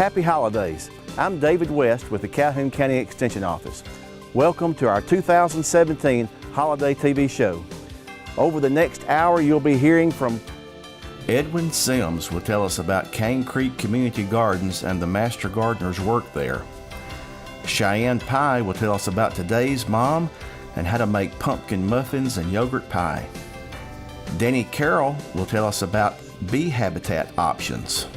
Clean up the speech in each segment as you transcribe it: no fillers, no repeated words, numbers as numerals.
Happy holidays. I'm David West with the Calhoun County Extension Office. Welcome to our 2017 Holiday TV show. Over the next hour, you'll be hearing from Edwin Sims will tell us about Cane Creek Community Gardens and the Master Gardener's work there. Cheyenne Pye will tell us about today's mom and how to make pumpkin muffins and yogurt pie. Danny Carroll will tell us about bee habitat options.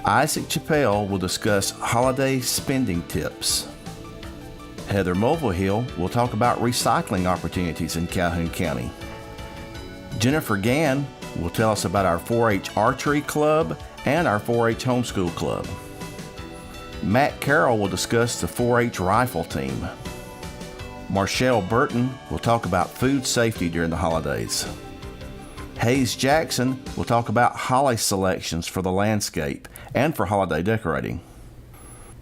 Isaac Chappelle will discuss holiday spending tips. Heather Mulvihill will talk about recycling opportunities in Calhoun County. Jennifer Gann will tell us about our 4-H archery club and our 4-H homeschool club. Matt Carroll will discuss the 4-H rifle team. Marshall Burton will talk about food safety during the holidays. Hayes Jackson will talk about holly selections for the landscape and for holiday decorating.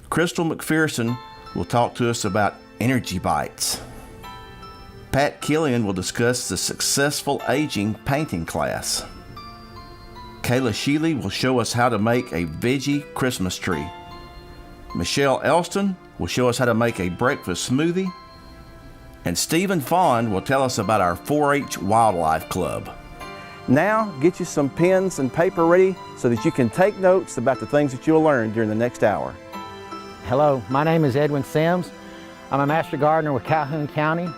Crystal McPherson will talk to us about energy bites. Pat Killian will discuss the successful aging painting class. Kayla Sheely will show us how to make a Veggie Christmas tree. Michelle Elston will show us how to make a breakfast smoothie. And Stephen Fawn will tell us about our 4-H Wildlife Club. Now, get you some pens and paper ready so that you can take notes about the things that you'll learn during the next hour. Hello, my name is Edwin Sims. I'm a Master Gardener with Calhoun County,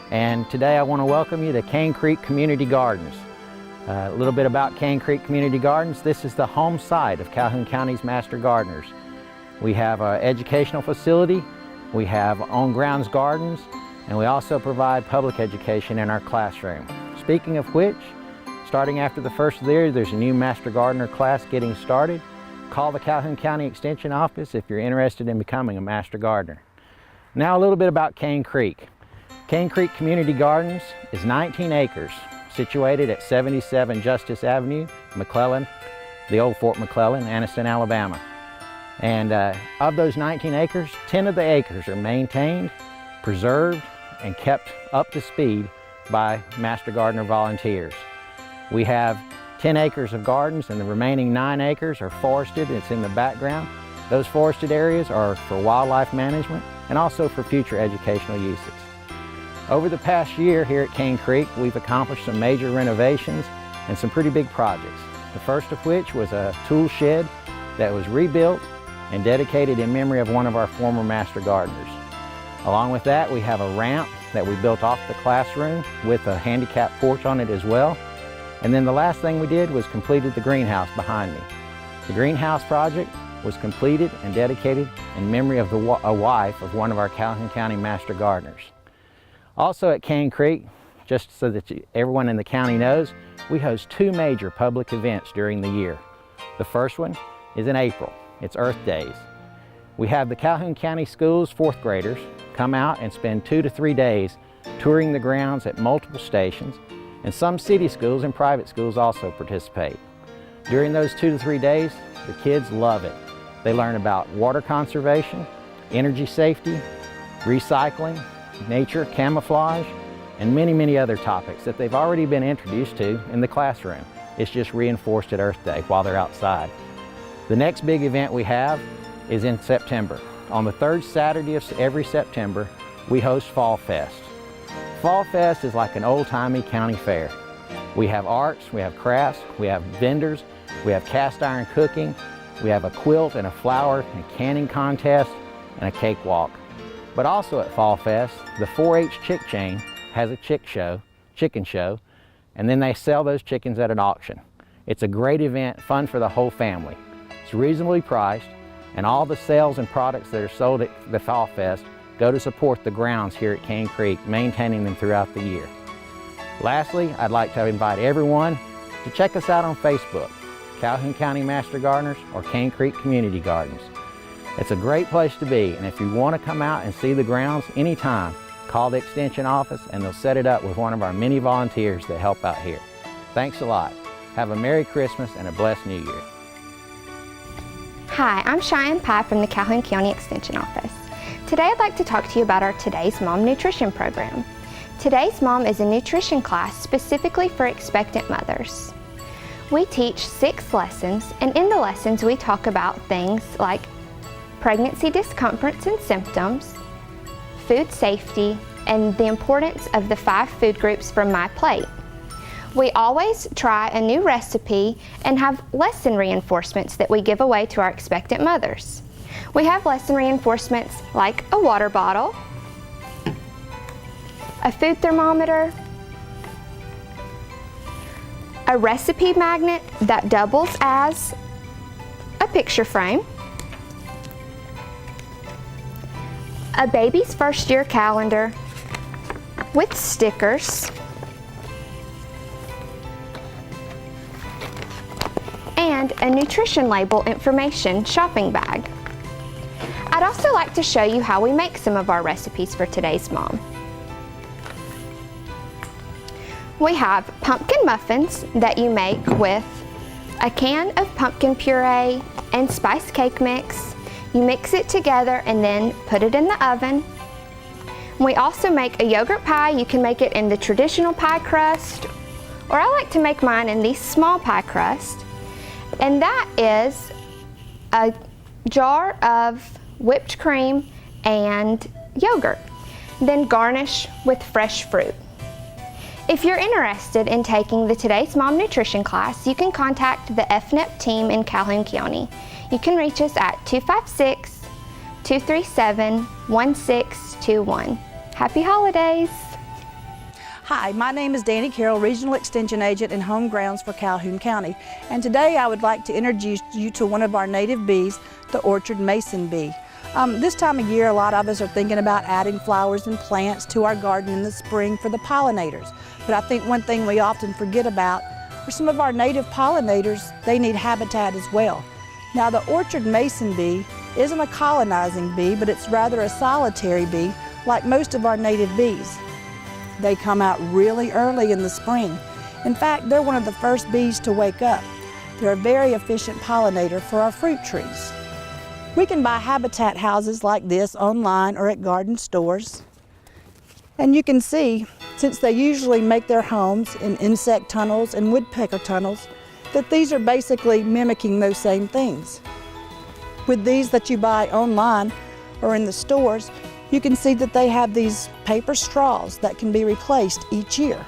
and today I want to welcome you to Cane Creek Community Gardens. A little bit about Cane Creek Community Gardens. This is the home site of Calhoun County's Master Gardeners. We have an educational facility, we have on-grounds gardens, and we also provide public education in our classroom. Speaking of which, starting after the first of the year, there's a new Master Gardener class getting started. Call the Calhoun County Extension Office if you're interested in becoming a Master Gardener. Now a little bit about Cane Creek. Cane Creek Community Gardens is 19 acres, situated at 77 Justice Avenue, McClellan, the old Fort McClellan, Anniston, Alabama. And of those 19 acres, 10 of the acres are maintained, preserved, and kept up to speed by Master Gardener volunteers. We have 10 acres of gardens, and the remaining 9 acres are forested. It's in the background. Those forested areas are for wildlife management and also for future educational uses. Over the past year here at Cane Creek, we've accomplished some major renovations and some pretty big projects. The first of which was a tool shed that was rebuilt and dedicated in memory of one of our former Master Gardeners. Along with that, we have a ramp that we built off the classroom with a handicap porch on it as well. And then the last thing we did was completed the greenhouse behind me. The greenhouse project was completed and dedicated in memory of a wife of one of our Calhoun County Master Gardeners. Also at Cane Creek, just so that everyone in the county knows, we host 2 major public events during the year. The first one is in April. It's Earth Days. We have the Calhoun County Schools 4th graders come out and spend 2 to 3 days touring the grounds at multiple stations, and some city schools and private schools also participate. During those 2 to 3 days, the kids love it. They learn about water conservation, energy safety, recycling, nature, camouflage, and many, many other topics that they've already been introduced to in the classroom. It's just reinforced at Earth Day while they're outside. The next big event we have is in September. On the 3rd Saturday of every September, we host Fall Fest. Fall Fest is like an old-timey county fair. We have arts, we have crafts, we have vendors, we have cast iron cooking, we have a quilt and a flower and canning contest and a cakewalk. But also at Fall Fest, the 4-H Chick Chain has a chicken show, and then they sell those chickens at an auction. It's a great event, fun for the whole family. It's reasonably priced, and all the sales and products that are sold at the Fall Fest go to support the grounds here at Cane Creek, maintaining them throughout the year. Lastly, I'd like to invite everyone to check us out on Facebook, Calhoun County Master Gardeners or Cane Creek Community Gardens. It's a great place to be, and if you want to come out and see the grounds anytime, call the Extension office and they'll set it up with one of our many volunteers that help out here. Thanks a lot. Have a Merry Christmas and a blessed New Year. Hi, I'm Cheyenne Pye from the Calhoun County Extension Office. Today I'd like to talk to you about our Today's Mom nutrition program. Today's Mom is a nutrition class specifically for expectant mothers. We teach 6 lessons, and in the lessons we talk about things like pregnancy discomforts and symptoms, food safety, and the importance of the 5 food groups from my plate. We always try a new recipe and have lesson reinforcements that we give away to our expectant mothers. We have lesson reinforcements like a water bottle, a food thermometer, a recipe magnet that doubles as a picture frame, a baby's first year calendar with stickers, and a nutrition label information shopping bag. I'd also like to show you how we make some of our recipes for today's mom. We have pumpkin muffins that you make with a can of pumpkin puree and spiced cake mix. You mix it together and then put it in the oven. We also make a yogurt pie. You can make it in the traditional pie crust, or I like to make mine in the small pie crust. And that is a jar of whipped cream and yogurt. Then garnish with fresh fruit. If you're interested in taking the Today's Mom Nutrition class, you can contact the FNEP team in Calhoun County. You can reach us at 256-237-1621. Happy holidays! Hi, my name is Danny Carroll, Regional Extension Agent and Home Grounds for Calhoun County. And today I would like to introduce you to one of our native bees, the orchard mason bee. This time of year, a lot of us are thinking about adding flowers and plants to our garden in the spring for the pollinators. But I think one thing we often forget about, for some of our native pollinators, they need habitat as well. Now, the orchard mason bee isn't a colonizing bee, but it's rather a solitary bee, like most of our native bees. They come out really early in the spring. In fact, they're one of the first bees to wake up. They're a very efficient pollinator for our fruit trees. We can buy habitat houses like this online or at garden stores. And you can see, since they usually make their homes in insect tunnels and woodpecker tunnels, that these are basically mimicking those same things. With these that you buy online or in the stores, you can see that they have these paper straws that can be replaced each year.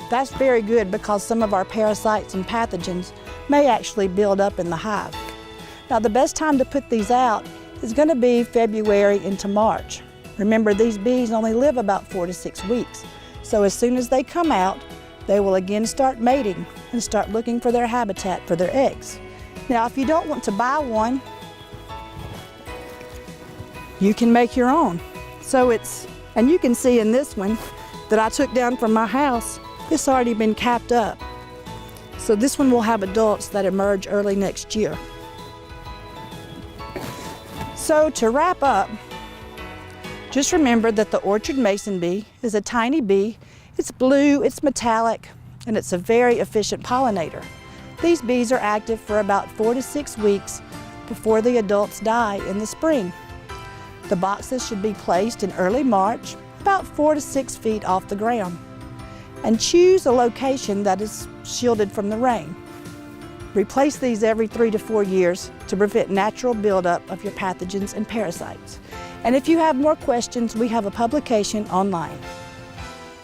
That's very good because some of our parasites and pathogens may actually build up in the hive. Now, the best time to put these out is going to be February into March. Remember, these bees only live about 4 to 6 weeks. So as soon as they come out, they will again start mating and start looking for their habitat for their eggs. Now, if you don't want to buy one, you can make your own. And you can see in this one that I took down from my house, it's already been capped up. So this one will have adults that emerge early next year. So to wrap up, just remember that the orchard mason bee is a tiny bee. It's blue, it's metallic, and it's a very efficient pollinator. These bees are active for about 4 to 6 weeks before the adults die in the spring. The boxes should be placed in early March, about 4 to 6 feet off the ground. And choose a location that is shielded from the rain. Replace these every 3 to 4 years to prevent natural buildup of your pathogens and parasites. And if you have more questions, we have a publication online.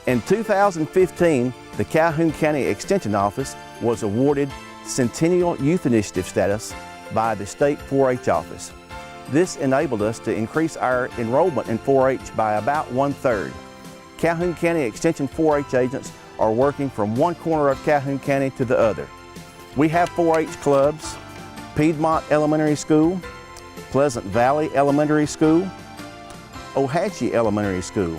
In 2015, the Calhoun County Extension Office was awarded Centennial Youth Initiative status by the State 4-H Office. This enabled us to increase our enrollment in 4-H by about 1/3. Calhoun County Extension 4-H agents are working from one corner of Calhoun County to the other. We have 4-H clubs: Piedmont Elementary School, Pleasant Valley Elementary School, Ohatchee Elementary School,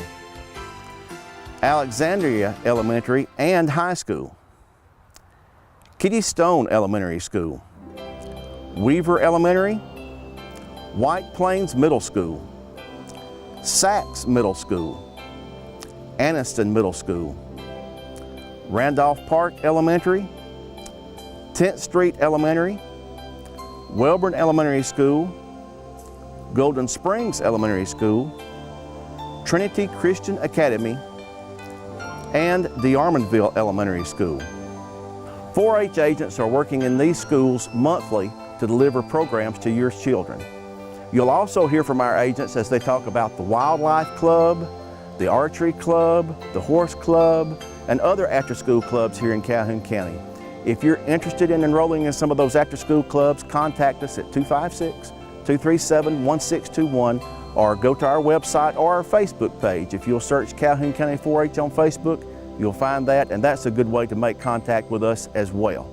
Alexandria Elementary and High School, Kitty Stone Elementary School, Weaver Elementary, White Plains Middle School, Sachs Middle School, Anniston Middle School, Randolph Park Elementary, 10th Street Elementary, Welborn Elementary School, Golden Springs Elementary School, Trinity Christian Academy, and the Armanville Elementary School. 4-H agents are working in these schools monthly to deliver programs to your children. You'll also hear from our agents as they talk about the Wildlife Club, the Archery Club, the Horse Club, and other after-school clubs here in Calhoun County. If you're interested in enrolling in some of those after-school clubs, contact us at 256-237-1621 or go to our website or our Facebook page. If you'll search Calhoun County 4-H on Facebook, you'll find that, and that's a good way to make contact with us as well.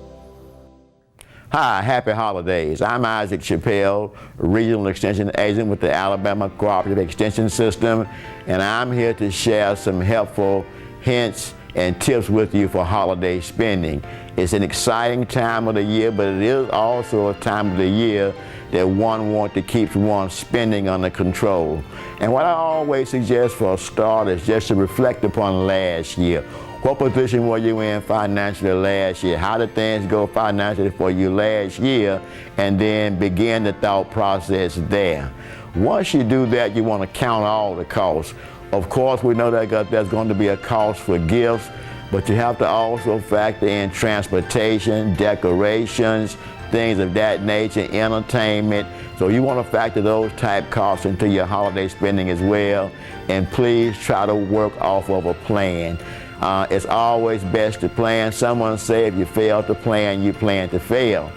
Hi, happy holidays. I'm Isaac Chappelle, Regional Extension Agent with the Alabama Cooperative Extension System, and I'm here to share some helpful hints and tips with you for holiday spending. It's an exciting time of the year, but it is also a time of the year that one wants to keep one's spending under control. And what I always suggest for a start is just to reflect upon last year. What position were you in financially last year? How did things go financially for you last year? And then begin the thought process there. Once you do that, you want to count all the costs. Of course, we know that there's going to be a cost for gifts, but you have to also factor in transportation, decorations, things of that nature, entertainment. So you want to factor those type costs into your holiday spending as well. And please try to work off of a plan. It's always best to plan. Someone said if you fail to plan, you plan to fail.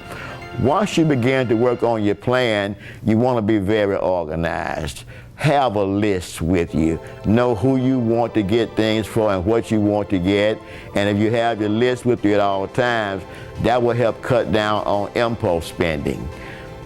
Once you begin to work on your plan, you want to be very organized. Have a list with you. Know who you want to get things for and what you want to get. And if you have your list with you at all times, that will help cut down on impulse spending.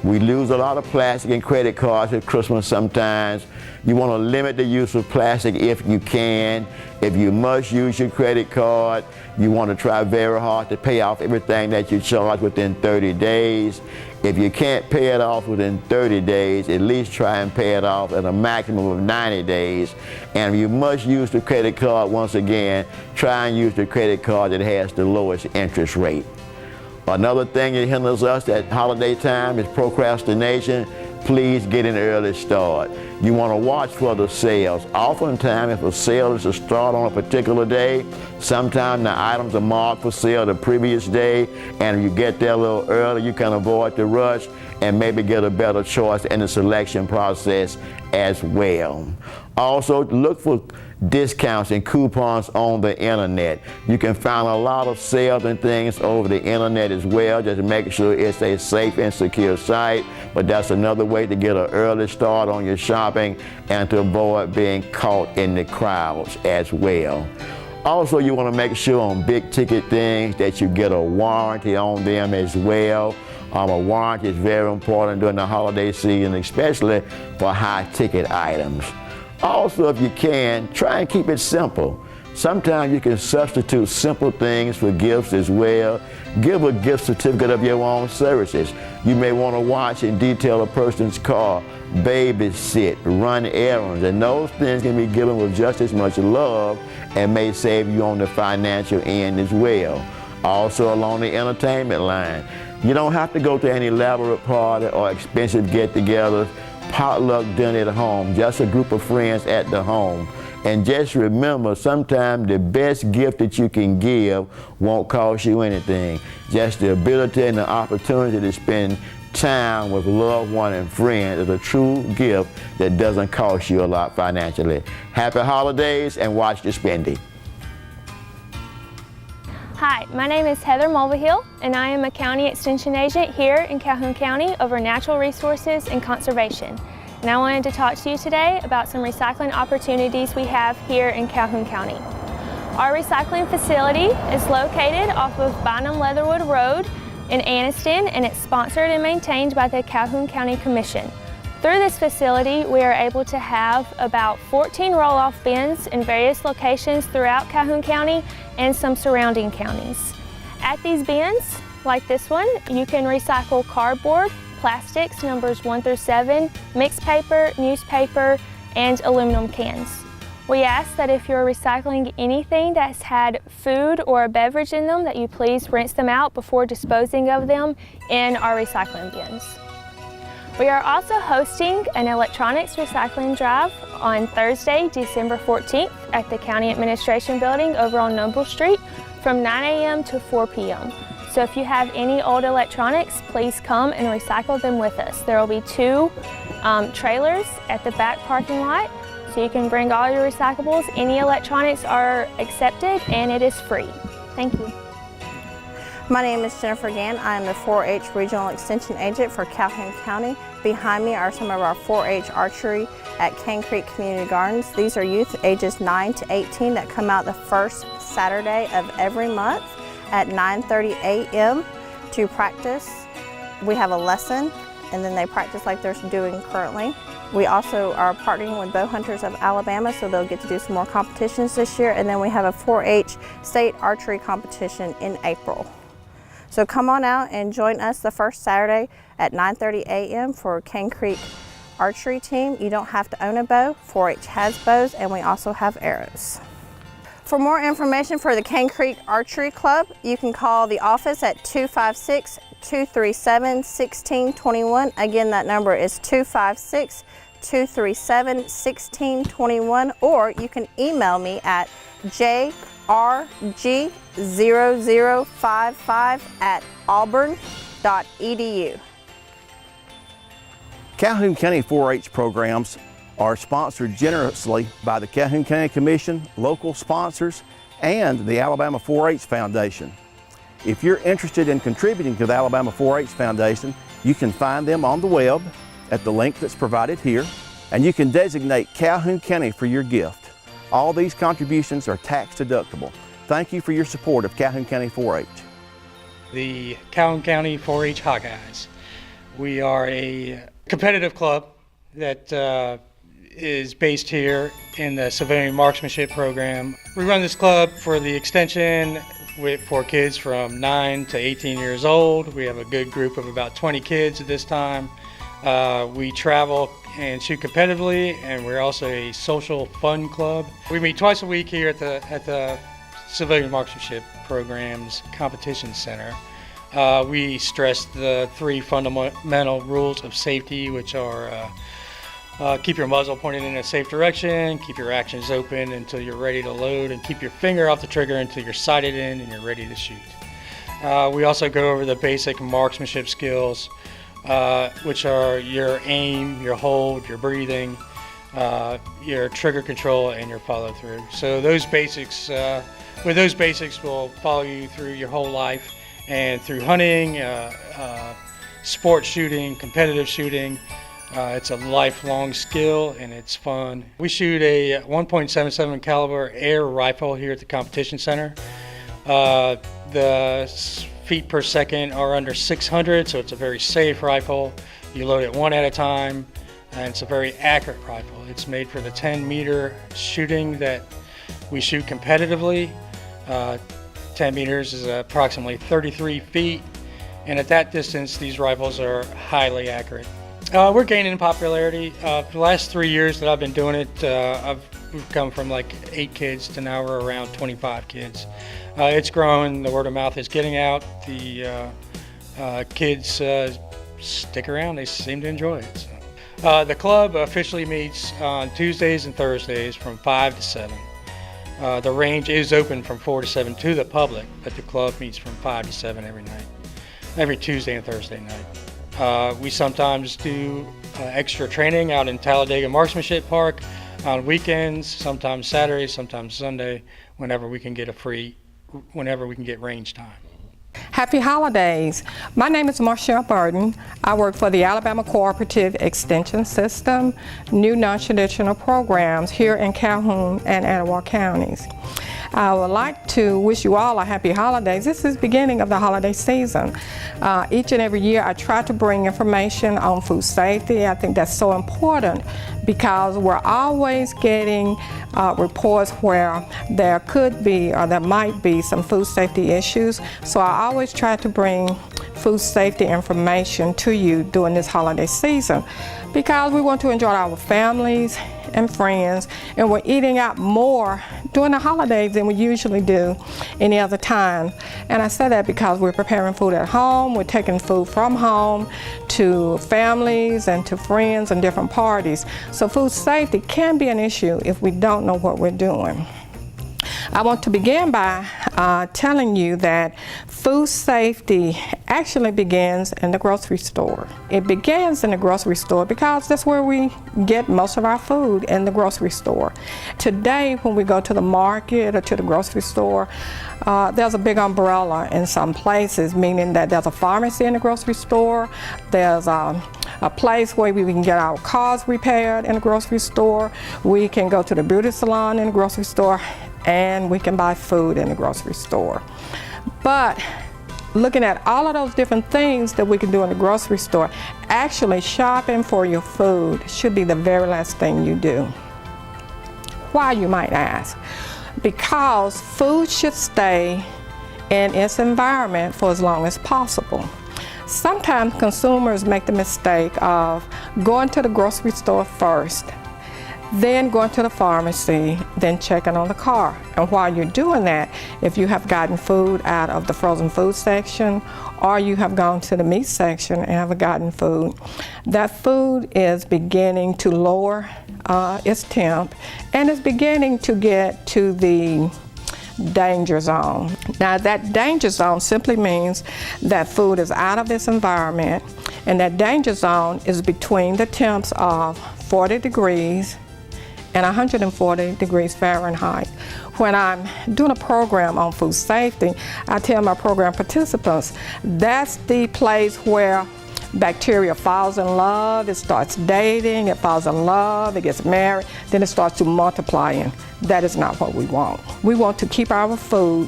We lose a lot of plastic and credit cards at Christmas sometimes. You want to limit the use of plastic if you can. If you must use your credit card, you want to try very hard to pay off everything that you charge within 30 days. If you can't pay it off within 30 days, at least try and pay it off at a maximum of 90 days. And if you must use the credit card, once again, try and use the credit card that has the lowest interest rate. Another thing that hinders us at holiday time is procrastination. Please get an early start. You want to watch for the sales. Oftentimes, if a sale is to start on a particular day, sometimes the items are marked for sale the previous day, and if you get there a little early, you can avoid the rush and maybe get a better choice in the selection process as well. Also, look for discounts and coupons on the internet. You can find a lot of sales and things over the internet as well, just to make sure it's a safe and secure site. But that's another way to get an early start on your shopping and to avoid being caught in the crowds as well. Also, you want to make sure on big ticket things that you get a warranty on them as well. A warranty is very important during the holiday season, especially for high ticket items. Also, if you can, try and keep it simple. Sometimes you can substitute simple things for gifts as well. Give a gift certificate of your own services. You may want to watch and detail a person's car, babysit, run errands, and those things can be given with just as much love and may save you on the financial end as well. Also, along the entertainment line, you don't have to go to any elaborate party or expensive get-togethers. Potluck dinner at home, just a group of friends at the home. And just remember, sometimes the best gift that you can give won't cost you anything. Just the ability and the opportunity to spend time with loved one and friends is a true gift that doesn't cost you a lot financially. Happy holidays and watch the spending. Hi, my name is Heather Mulvihill, and I am a County Extension Agent here in Calhoun County over Natural Resources and Conservation. And I wanted to talk to you today about some recycling opportunities we have here in Calhoun County. Our recycling facility is located off of Bynum Leatherwood Road in Anniston, and it's sponsored and maintained by the Calhoun County Commission. Through this facility, we are able to have about 14 roll-off bins in various locations throughout Calhoun County and some surrounding counties. At these bins, like this one, you can recycle cardboard, plastics numbers 1 through 7, mixed paper, newspaper, and aluminum cans. We ask that if you're recycling anything that's had food or a beverage in them, that you please rinse them out before disposing of them in our recycling bins. We are also hosting an electronics recycling drive on Thursday, December 14th at the County Administration Building over on Noble Street from 9 a.m. to 4 p.m. So if you have any old electronics, please come and recycle them with us. There will be 2 trailers at the back parking lot, so you can bring all your recyclables. Any electronics are accepted and it is free. Thank you. My name is Jennifer Gann. I am the 4-H Regional Extension Agent for Calhoun County. Behind me are some of our 4-H archery at Cane Creek Community Gardens. These are youth ages 9 to 18 that come out the first Saturday of every month at 9:30 a.m. to practice. We have a lesson and then they practice like they're doing currently. We also are partnering with Bow Hunters of Alabama, so they'll get to do some more competitions this year. And then we have a 4-H state archery competition in April. So come on out and join us the first Saturday at 9:30 a.m. for Cane Creek Archery Team. You don't have to own a bow. 4-H has bows and we also have arrows. For more information for the Cane Creek Archery Club, you can call the office at 256-237-1621. Again, that number is 256-237-1621, or you can email me at jrg0055@auburn.edu. Calhoun County 4-H programs are sponsored generously by the Calhoun County Commission, local sponsors, and the Alabama 4-H Foundation. If you're interested in contributing to the Alabama 4-H Foundation, you can find them on the web at the link that's provided here, and you can designate Calhoun County for your gift. All these contributions are tax deductible. Thank you for your support of Calhoun County 4-H. The Calhoun County 4-H Hawkeyes. We are a competitive club that is based here in the civilian marksmanship program. We run this club for the extension for kids from 9 to 18 years old. We have a good group of about 20 kids at this time. We travel and shoot competitively, and we're also a social fun club. We meet twice a week here at the Civilian Marksmanship Program's Competition Center. We stress the 3 fundamental rules of safety, which are keep your muzzle pointed in a safe direction, keep your actions open until you're ready to load, and keep your finger off the trigger until you're sighted in and you're ready to shoot. We also go over the basic marksmanship skills, which are your aim, your hold, your breathing, your trigger control, and your follow through. So those basics, with those basics will follow you through your whole life and through hunting, sport shooting, competitive shooting. It's a lifelong skill and it's fun. We shoot a 1.77 caliber air rifle here at the competition center. The feet per second are under 600, so it's a very safe rifle. You load it 1 at a time, and it's a very accurate rifle. It's made for the 10-meter shooting that we shoot competitively. 10 meters is approximately 33 feet, and at that distance, these rifles are highly accurate. We're gaining in popularity. For the last 3 years that I've been doing it, we've come from like 8 kids to now we're around 25 kids. It's growing, the word of mouth is getting out. The kids stick around, they seem to enjoy it. So. The club officially meets on Tuesdays and Thursdays from 5 to 7. The range is open from 4 to 7 to the public, but the club meets from 5 to 7 every night, every Tuesday and Thursday night. We sometimes do extra training out in Talladega Marksmanship Park on weekends, sometimes Saturday, sometimes Sunday, whenever we can get range time. Happy holidays. My name is Marshall Burton. I work for the Alabama Cooperative Extension System, new non-traditional programs here in Calhoun and Etowah counties. I would like to wish you all a happy holidays. This is the beginning of the holiday season. Each and every year I try to bring information on food safety. I think that's so important because we're always getting reports where there could be or there might be some food safety issues. So I always try to bring food safety information to you during this holiday season because we want to enjoy our families and friends, and we're eating out more during the holidays than we usually do any other time. And I say that because we're preparing food at home, we're taking food from home to families and to friends and different parties. So food safety can be an issue if we don't know what we're doing. I want to begin by telling you that food safety actually begins in the grocery store. It begins in the grocery store because that's where we get most of our food, in the grocery store. Today, when we go to the market or to the grocery store, there's a big umbrella in some places, meaning that there's a pharmacy in the grocery store, there's a place where we can get our cars repaired in the grocery store, we can go to the beauty salon in the grocery store, and we can buy food in the grocery store. But looking at all of those different things that we can do in the grocery store, actually shopping for your food should be the very last thing you do. Why, you might ask? Because food should stay in its environment for as long as possible. Sometimes consumers make the mistake of going to the grocery store first, then going to the pharmacy, then checking on the car. And while you're doing that, if you have gotten food out of the frozen food section, or you have gone to the meat section and have gotten food, that food is beginning to lower its temp, and is beginning to get to the danger zone. Now, that danger zone simply means that food is out of its environment, and that danger zone is between the temps of 40 degrees and 140 degrees Fahrenheit. When I'm doing a program on food safety, I tell my program participants that's the place where bacteria falls in love, it starts dating, it falls in love, it gets married, then it starts to multiplying. That is not what we want. We want to keep our food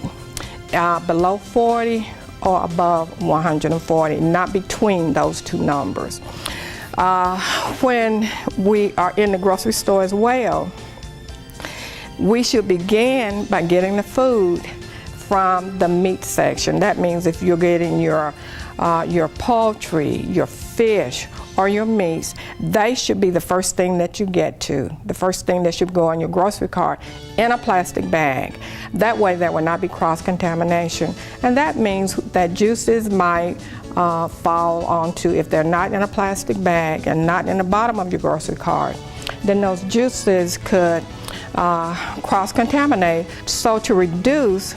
below 40 or above 140, not between those two numbers. When we are in the grocery store as well, we should begin by getting the food from the meat section. That means if you're getting your poultry, your fish, or your meats, they should be the first thing that you get to, the first thing that should go on your grocery cart in a plastic bag. That way there will not be cross-contamination. And that means that juices might fall onto, if they're not in a plastic bag and not in the bottom of your grocery cart, then those juices could cross-contaminate. So to reduce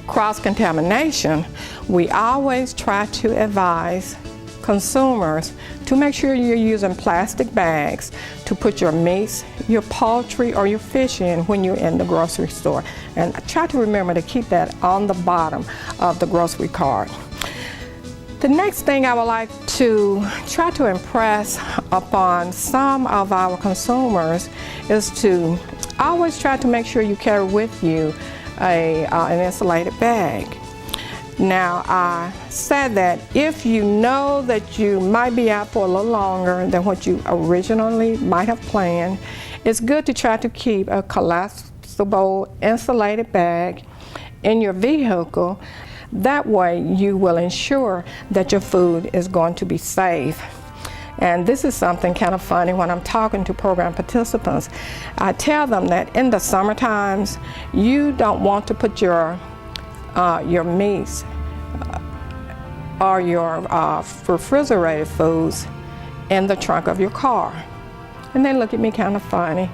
cross-contamination, we always try to advise consumers to make sure you're using plastic bags to put your meats, your poultry, or your fish in when you're in the grocery store. And try to remember to keep that on the bottom of the grocery cart. The next thing I would like to try to impress upon some of our consumers is to always try to make sure you carry with you an insulated bag. Now, I said that if you know that you might be out for a little longer than what you originally might have planned, it's good to try to keep a collapsible insulated bag in your vehicle. That way you will ensure that your food is going to be safe. And this is something kind of funny when I'm talking to program participants. I tell them that in the summer times, you don't want to put your meats or your refrigerated foods in the trunk of your car. And they look at me kind of funny.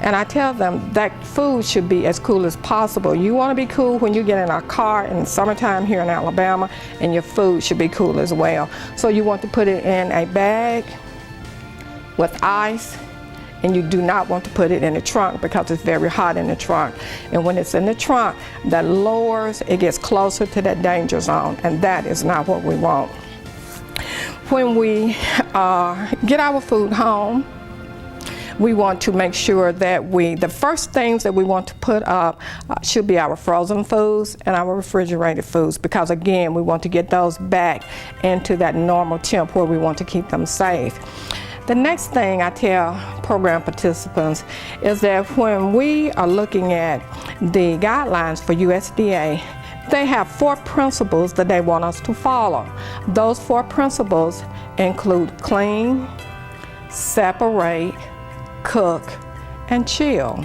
And I tell them that food should be as cool as possible. You want to be cool when you get in a car in the summertime here in Alabama, and your food should be cool as well. So you want to put it in a bag with ice, and you do not want to put it in the trunk because it's very hot in the trunk. And when it's in the trunk, that lowers, it gets closer to that danger zone, and that is not what we want. When we get our food home, we want to make sure that the first things that we want to put up should be our frozen foods and our refrigerated foods, because again, we want to get those back into that normal temp where we want to keep them safe. The next thing I tell program participants is that when we are looking at the guidelines for USDA, they have 4 principles that they want us to follow. Those 4 principles include clean, separate, cook, and chill.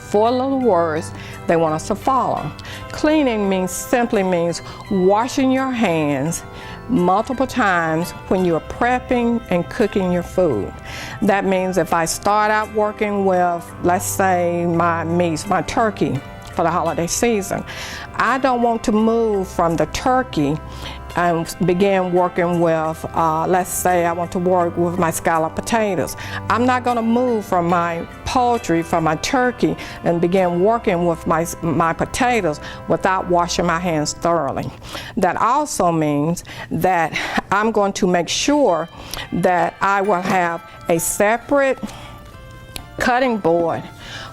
4 little words they want us to follow. Cleaning simply means washing your hands multiple times when you're prepping and cooking your food. That means if I start out working with, let's say, my meats, my turkey for the holiday season, I don't want to move from the turkey and begin working with, let's say I want to work with my scalloped potatoes. I'm not going to move from my poultry, from my turkey, and begin working with my potatoes without washing my hands thoroughly. That also means that I'm going to make sure that I will have a separate cutting board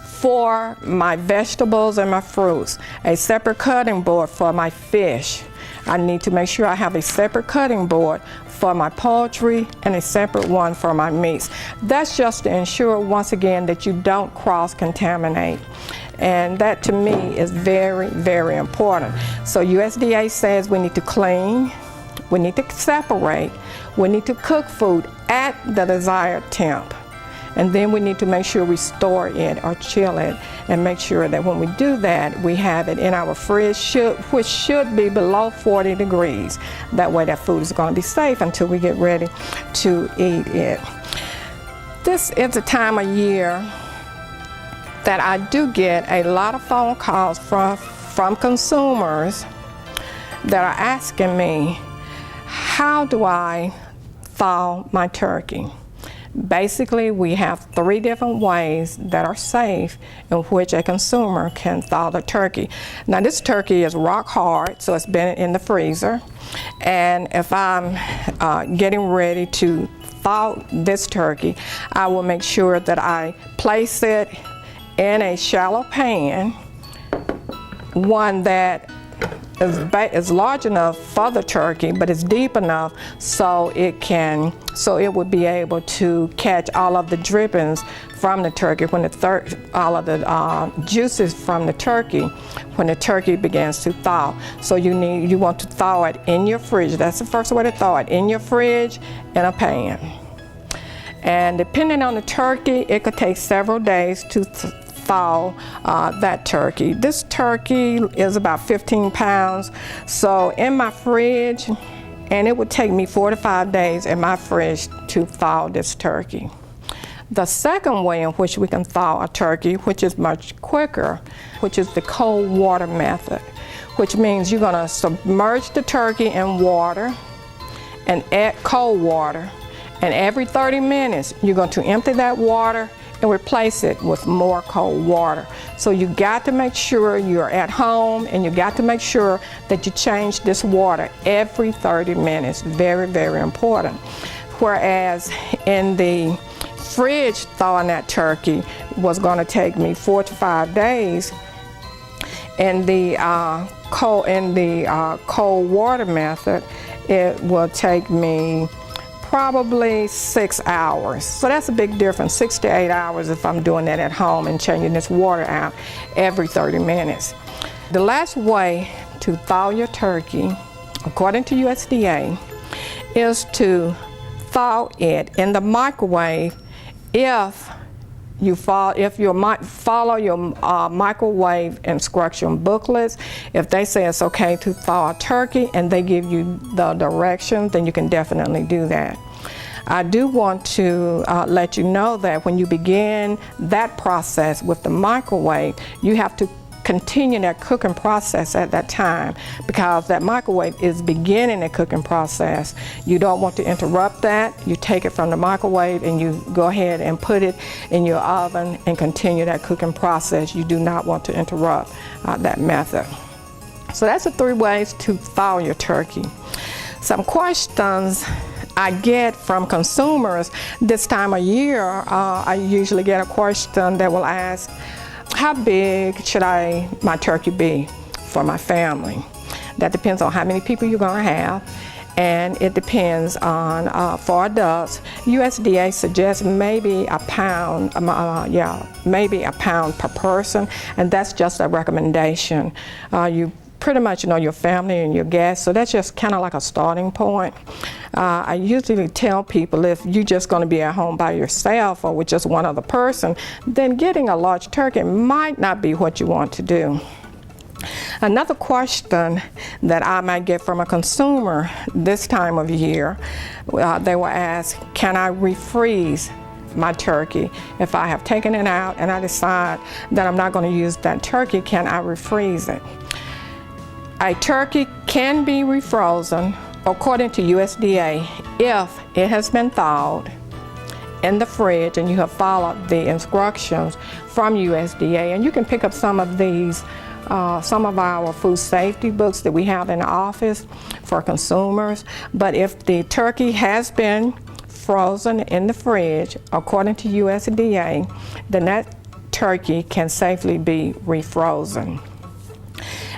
for my vegetables and my fruits, a separate cutting board for my fish. I need to make sure I have a separate cutting board for my poultry and a separate one for my meats. That's just to ensure, once again, that you don't cross-contaminate. And that to me is very, very important. So USDA says we need to clean, we need to separate, we need to cook food at the desired temp. And then we need to make sure we store it or chill it, and make sure that when we do that, we have it in our fridge, which should be below 40 degrees. That way that food is going to be safe until we get ready to eat it. This is a time of year that I do get a lot of phone calls from consumers that are asking me, how do I thaw my turkey? Basically, we have 3 different ways that are safe in which a consumer can thaw the turkey. Now, this turkey is rock hard, so it's been in the freezer. And if I'm getting ready to thaw this turkey, I will make sure that I place it in a shallow pan, one that is large enough for the turkey, but it's deep enough so it would be able to catch all of the drippings from the turkey all of the juices from the turkey when the turkey begins to thaw. So you want to thaw it in your fridge. That's the first way to thaw it, in your fridge in a pan. And depending on the turkey, it could take several days to thaw that turkey. This turkey is about 15 pounds, so in my fridge, and it would take me 4 to 5 days in my fridge to thaw this turkey. The second way in which we can thaw a turkey, which is much quicker, which is the cold water method, which means you're going to submerge the turkey in water and add cold water, and every 30 minutes you're going to empty that water and replace it with more cold water. So you got to make sure you're at home, and you got to make sure that you change this water every 30 minutes. Very, very important. Whereas in the fridge, thawing that turkey was going to take me 4 to 5 days. In the cold water method, it will take me probably 6 hours. So that's a big difference, 6 to 8 hours if I'm doing that at home and changing this water out every 30 minutes. The last way to thaw your turkey, according to USDA, is to thaw it in the microwave if you follow your microwave instruction booklets. If they say it's okay to thaw a turkey and they give you the directions, then you can definitely do that. I do want to let you know that when you begin that process with the microwave, you have to continue that cooking process at that time, because that microwave is beginning the cooking process. You don't want to interrupt that. You take it from the microwave and you go ahead and put it in your oven and continue that cooking process. You do not want to interrupt that method. So that's the 3 ways to thaw your turkey. Some questions I get from consumers this time of year. I usually get a question that will ask, how big should my turkey be for my family? That depends on how many people you're going to have, and it depends on, for adults, USDA suggests maybe a pound, maybe a pound per person, and that's just a recommendation. You pretty much know your family and your guests, so that's just kind of like a starting point. I usually tell people, if you're just going to be at home by yourself or with just one other person, then getting a large turkey might not be what you want to do. Another question that I might get from a consumer this time of year, they will ask, can I refreeze my turkey? If I have taken it out and I decide that I'm not going to use that turkey, can I refreeze it? A turkey can be refrozen according to USDA if it has been thawed in the fridge and you have followed the instructions from USDA. And you can pick up some of these some of our food safety books that we have in the office for consumers. But if the turkey has been frozen in the fridge according to USDA, then that turkey can safely be refrozen.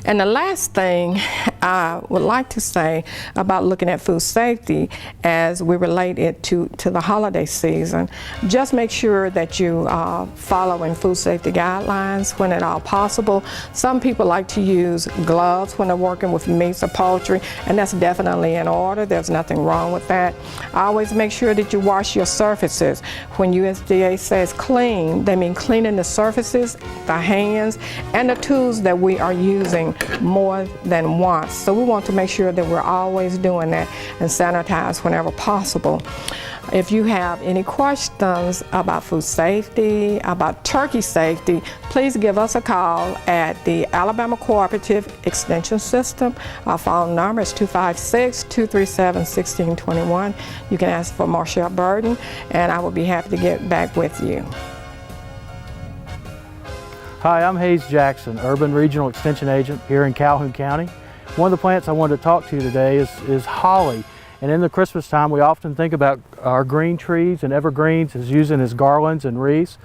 And the last thing I would like to say about looking at food safety as we relate it to the holiday season, just make sure that you are following food safety guidelines when at all possible. Some people like to use gloves when they're working with meats or poultry, and that's definitely in order. There's nothing wrong with that. Always make sure that you wash your surfaces. When USDA says clean, they mean cleaning the surfaces, the hands, and the tools that we are using more than once. So we want to make sure that we're always doing that and sanitize whenever possible. If you have any questions about food safety, about turkey safety, please give us a call at the Alabama Cooperative Extension System. Our phone number is 256-237-1621. You can ask for Marshall Burden, and I will be happy to get back with you. Hi, I'm Hayes Jackson, Urban Regional Extension Agent here in Calhoun County. One of the plants I wanted to talk to you today is holly. And in the Christmas time, we often think about our green trees and evergreens as using as garlands and wreaths.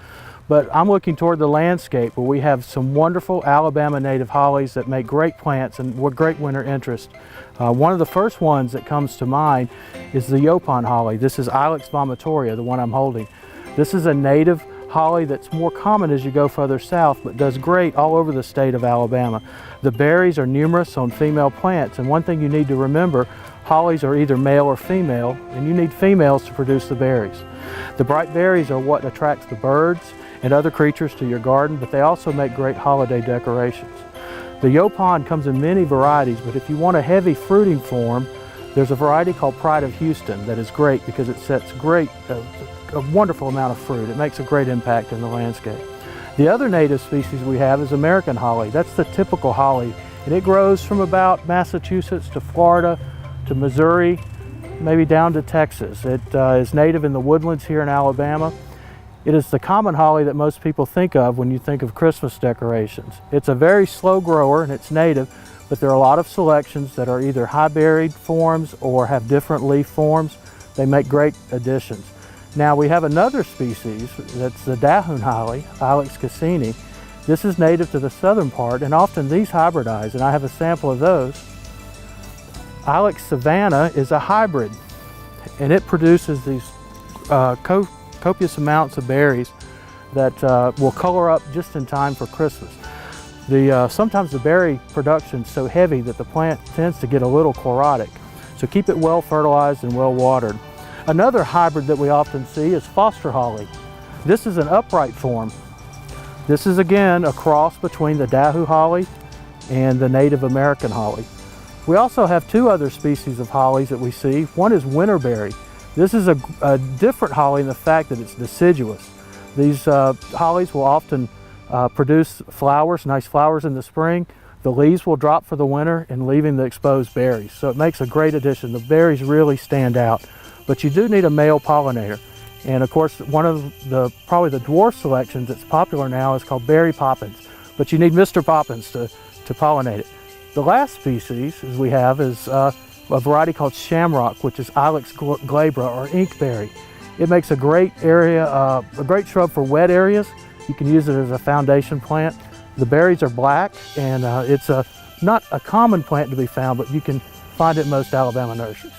But I'm looking toward the landscape where we have some wonderful Alabama native hollies that make great plants and great winter interest. One of the first ones that comes to mind is the Yaupon holly. This is Ilex vomitoria, the one I'm holding. This is a native holly that's more common as you go further south, but does great all over the state of Alabama. The berries are numerous on female plants, and one thing you need to remember, hollies are either male or female, and you need females to produce the berries. The bright berries are what attracts the birds and other creatures to your garden, but they also make great holiday decorations. The Yaupon comes in many varieties, but if you want a heavy fruiting form, there's a variety called Pride of Houston that is great because it sets a wonderful amount of fruit. It makes a great impact in the landscape. The other native species we have is American holly. That's the typical holly, and it grows from about Massachusetts to Florida to Missouri, maybe down to Texas. It is native in the woodlands here in Alabama. It is the common holly that most people think of when you think of Christmas decorations. It's a very slow grower and it's native, but there are a lot of selections that are either high-berried forms or have different leaf forms. They make great additions. Now we have another species, that's the Calhoun holly, Ilex cassini. This is native to the southern part, and often these hybridize, and I have a sample of those. Ilex savannah is a hybrid, and it produces these copious amounts of berries that will color up just in time for Christmas. Sometimes the berry production is so heavy that the plant tends to get a little chlorotic, so keep it well fertilized and well watered. Another hybrid that we often see is foster holly. This is an upright form. This is again a cross between the Calhoun holly and the Native American holly. We also have two other species of hollies that we see. One is winterberry. This is a different holly in the fact that it's deciduous. These hollies will often produce flowers, nice flowers in the spring. The leaves will drop for the winter and leaving the exposed berries. So it makes a great addition. The berries really stand out. But you do need a male pollinator. And of course, one of probably the dwarf selections that's popular now is called Berry Poppins. But you need Mr. Poppins to pollinate it. The last species we have is a variety called Shamrock, which is Ilex glabra or inkberry. It makes a great a great shrub for wet areas. You can use it as a foundation plant. The berries are black, and it's not a common plant to be found, but you can find it in most Alabama nurseries.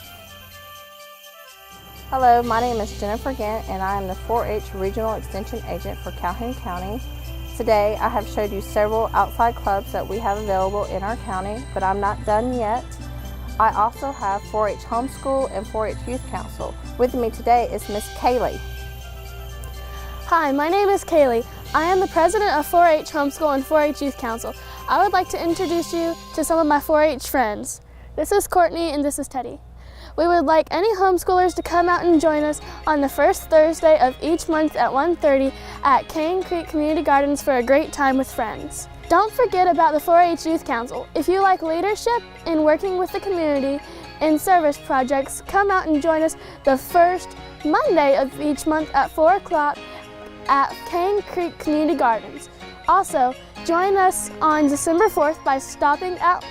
Hello, my name is Jennifer Gant, and I am the 4-H Regional Extension Agent for Calhoun County. Today, I have showed you several outside clubs that we have available in our county, but I'm not done yet. I also have 4-H Homeschool and 4-H Youth Council. With me today is Miss Kaylee. Hi, my name is Kaylee. I am the president of 4-H Homeschool and 4-H Youth Council. I would like to introduce you to some of my 4-H friends. This is Courtney and this is Teddy. We would like any homeschoolers to come out and join us on the first Thursday of each month at 1:30 at Cane Creek Community Gardens for a great time with friends. Don't forget about the 4-H Youth Council. If you like leadership and working with the community in service projects, come out and join us the first Monday of each month at 4 o'clock at Cane Creek Community Gardens. Also, join us on December 4th by stopping out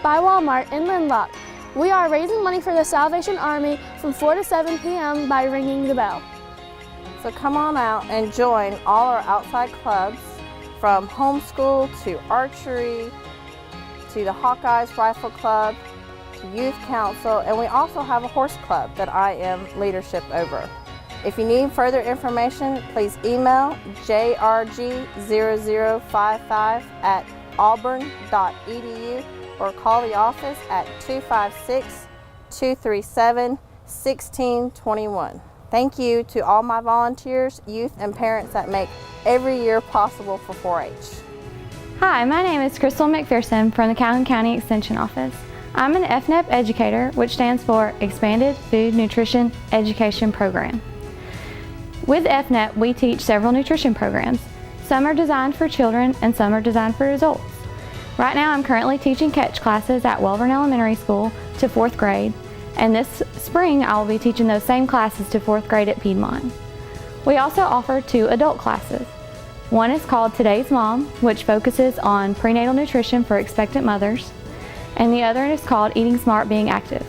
by Walmart in Lindlock. We are raising money for the Salvation Army from 4 to 7 p.m. by ringing the bell. So come on out and join all our outside clubs, from homeschool to archery, to the Hawkeyes Rifle Club, to Youth Council, and we also have a horse club that I am leadership over. If you need further information, please email jrg0055@auburn.edu or call the office at 256-237-1621. Thank you to all my volunteers, youth, and parents that make every year possible for 4-H. Hi, my name is Crystal McPherson from the Calhoun County Extension Office. I'm an FNEP educator, which stands for Expanded Food Nutrition Education Program. With FNEP, we teach several nutrition programs. Some are designed for children and some are designed for adults. Right now, I'm currently teaching catch classes at Welborn Elementary School to 4th grade, and this spring I will be teaching those same classes to 4th grade at Piedmont. We also offer 2 adult classes. One is called Today's Mom, which focuses on prenatal nutrition for expectant mothers, and the other is called Eating Smart, Being Active.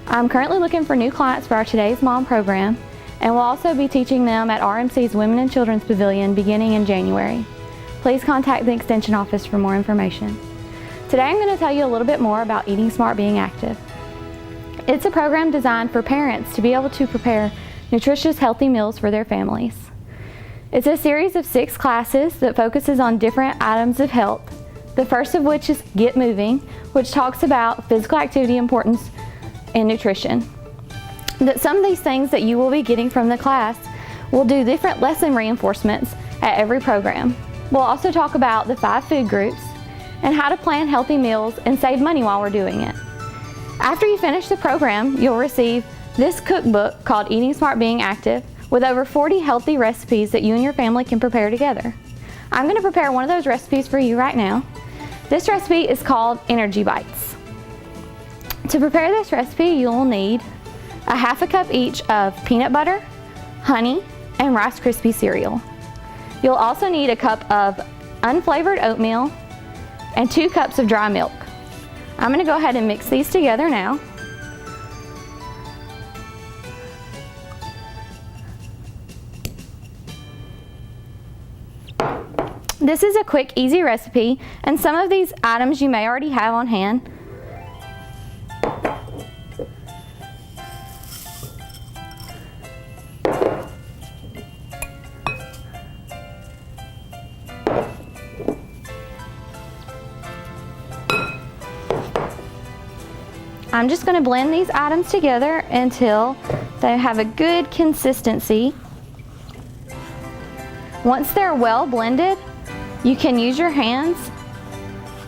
I'm currently looking for new clients for our Today's Mom program, and we'll also be teaching them at RMC's Women and Children's Pavilion beginning in January. Please contact the Extension Office for more information. Today I'm going to tell you a little bit more about Eating Smart, Being Active. It's a program designed for parents to be able to prepare nutritious, healthy meals for their families. It's a series of 6 classes that focuses on different items of health. The first of which is Get Moving, which talks about physical activity importance in nutrition. That some of these things that you will be getting from the class will do different lesson reinforcements at every program. We'll also talk about the 5 food groups and how to plan healthy meals and save money while we're doing it. After you finish the program, you'll receive this cookbook called Eating Smart, Being Active with over 40 healthy recipes that you and your family can prepare together. I'm going to prepare one of those recipes for you right now. This recipe is called Energy Bites. To prepare this recipe, you'll need a 1/2 cup each of peanut butter, honey, and Rice Krispie cereal. You'll also need a cup of unflavored oatmeal and 2 cups of dry milk. I'm going to go ahead and mix these together now. This is a quick, easy recipe, and some of these items you may already have on hand. I'm just going to blend these items together until they have a good consistency. Once they're well blended, you can use your hands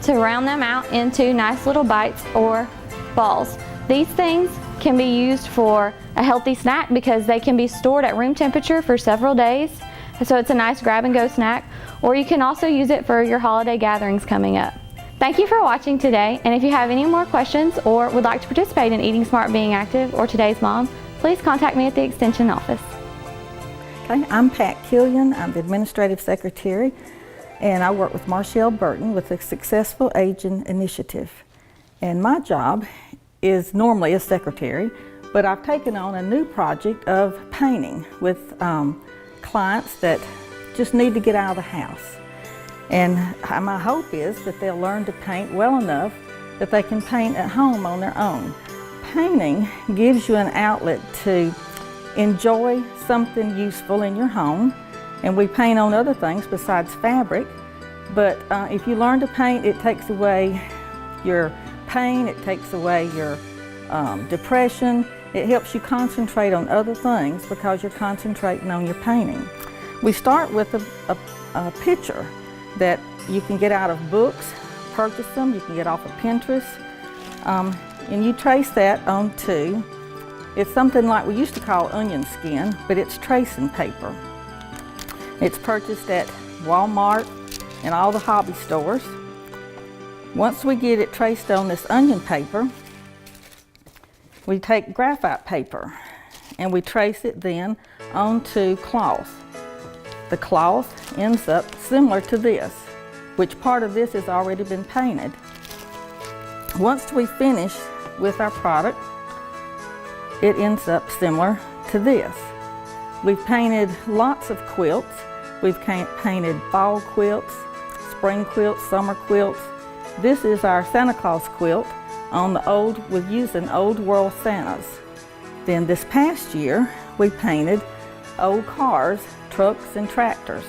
to round them out into nice little bites or balls. These things can be used for a healthy snack because they can be stored at room temperature for several days. So it's a nice grab and go snack, or you can also use it for your holiday gatherings coming up. Thank you for watching today, and if you have any more questions or would like to participate in Eating Smart, Being Active or Today's Mom, please contact me at the Extension Office. Okay, I'm Pat Killian. I'm the Administrative Secretary, and I work with Marshall Burton with the Successful Aging Initiative. And my job is normally a secretary, but I've taken on a new project of painting with clients that just need to get out of the house. And my hope is that they'll learn to paint well enough that they can paint at home on their own. Painting gives you an outlet to enjoy something useful in your home, and we paint on other things besides fabric, but if you learn to paint, it takes away your pain, it takes away your depression, it helps you concentrate on other things because you're concentrating on your painting. We start with a picture that you can get out of books, purchase them. You can get off of Pinterest. And you trace that onto, it's something like we used to call onion skin, but it's tracing paper. It's purchased at Walmart and all the hobby stores. Once we get it traced on this onion paper, we take graphite paper and we trace it then onto cloth. The cloth ends up similar to this, which part of this has already been painted. Once we finish with our product, it ends up similar to this. We've painted lots of quilts. We've painted fall quilts, spring quilts, summer quilts. This is our Santa Claus quilt on the we're using old world Santas. Then this past year, we painted old cars, trucks, and tractors.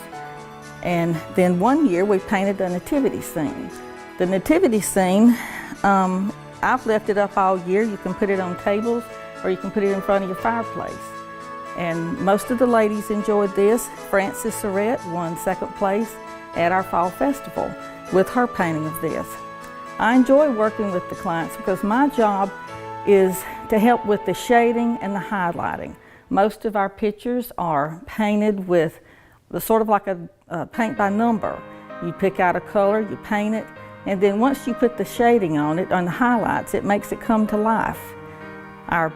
And then one year, we painted the nativity scene. The nativity scene, I've left it up all year. You can put it on tables or you can put it in front of your fireplace. And most of the ladies enjoyed this. Frances Surrett won second place at our fall festival with her painting of this. I enjoy working with the clients because my job is to help with the shading and the highlighting. Most of our pictures are painted with the sort of like a paint by number. You pick out a color, you paint it, and then once you put the shading on it, on the highlights, it makes it come to life. Our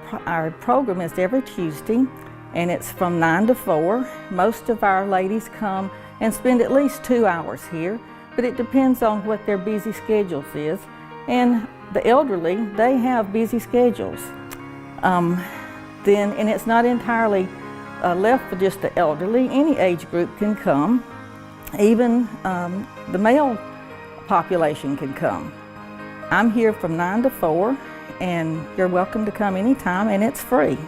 program is every Tuesday, and it's from 9 to 4. Most of our ladies come and spend at least 2 hours here, but it depends on what their busy schedules is. And the elderly, they have busy schedules. And it's not entirely left for just the elderly. Any age group can come. Even the male population can come. I'm here from 9 to 4, and you're welcome to come anytime, and it's free.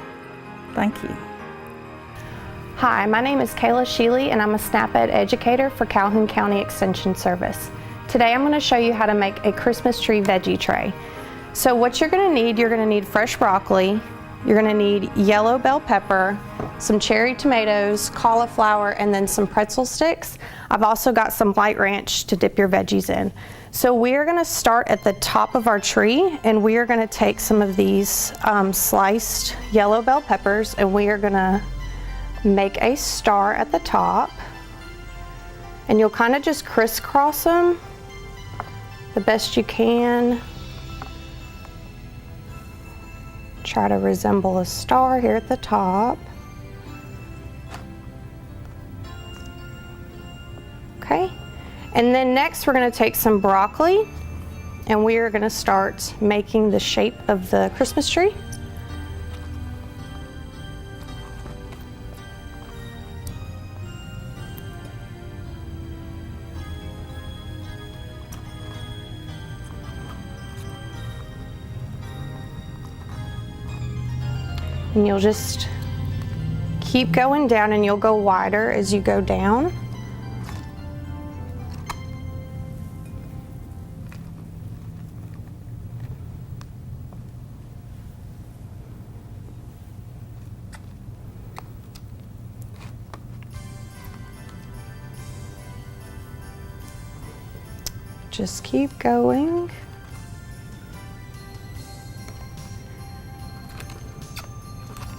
Thank you. Hi, my name is Kayla Sheely, and I'm a SNAP-Ed educator for Calhoun County Extension Service. Today I'm going to show you how to make a Christmas tree veggie tray. So what you're going to need fresh broccoli, you're going to need yellow bell pepper, some cherry tomatoes, cauliflower, and then some pretzel sticks. I've also got some white ranch to dip your veggies in. So we are going to start at the top of our tree, and we are going to take some of these sliced yellow bell peppers, and we are going to make a star at the top, and you'll kind of just crisscross them the best you can. Try to resemble a star here at the top. Okay, and then next we're going to take some broccoli, and we are going to start making the shape of the Christmas tree. And you'll just keep going down, and you'll go wider as you go down. Just keep going.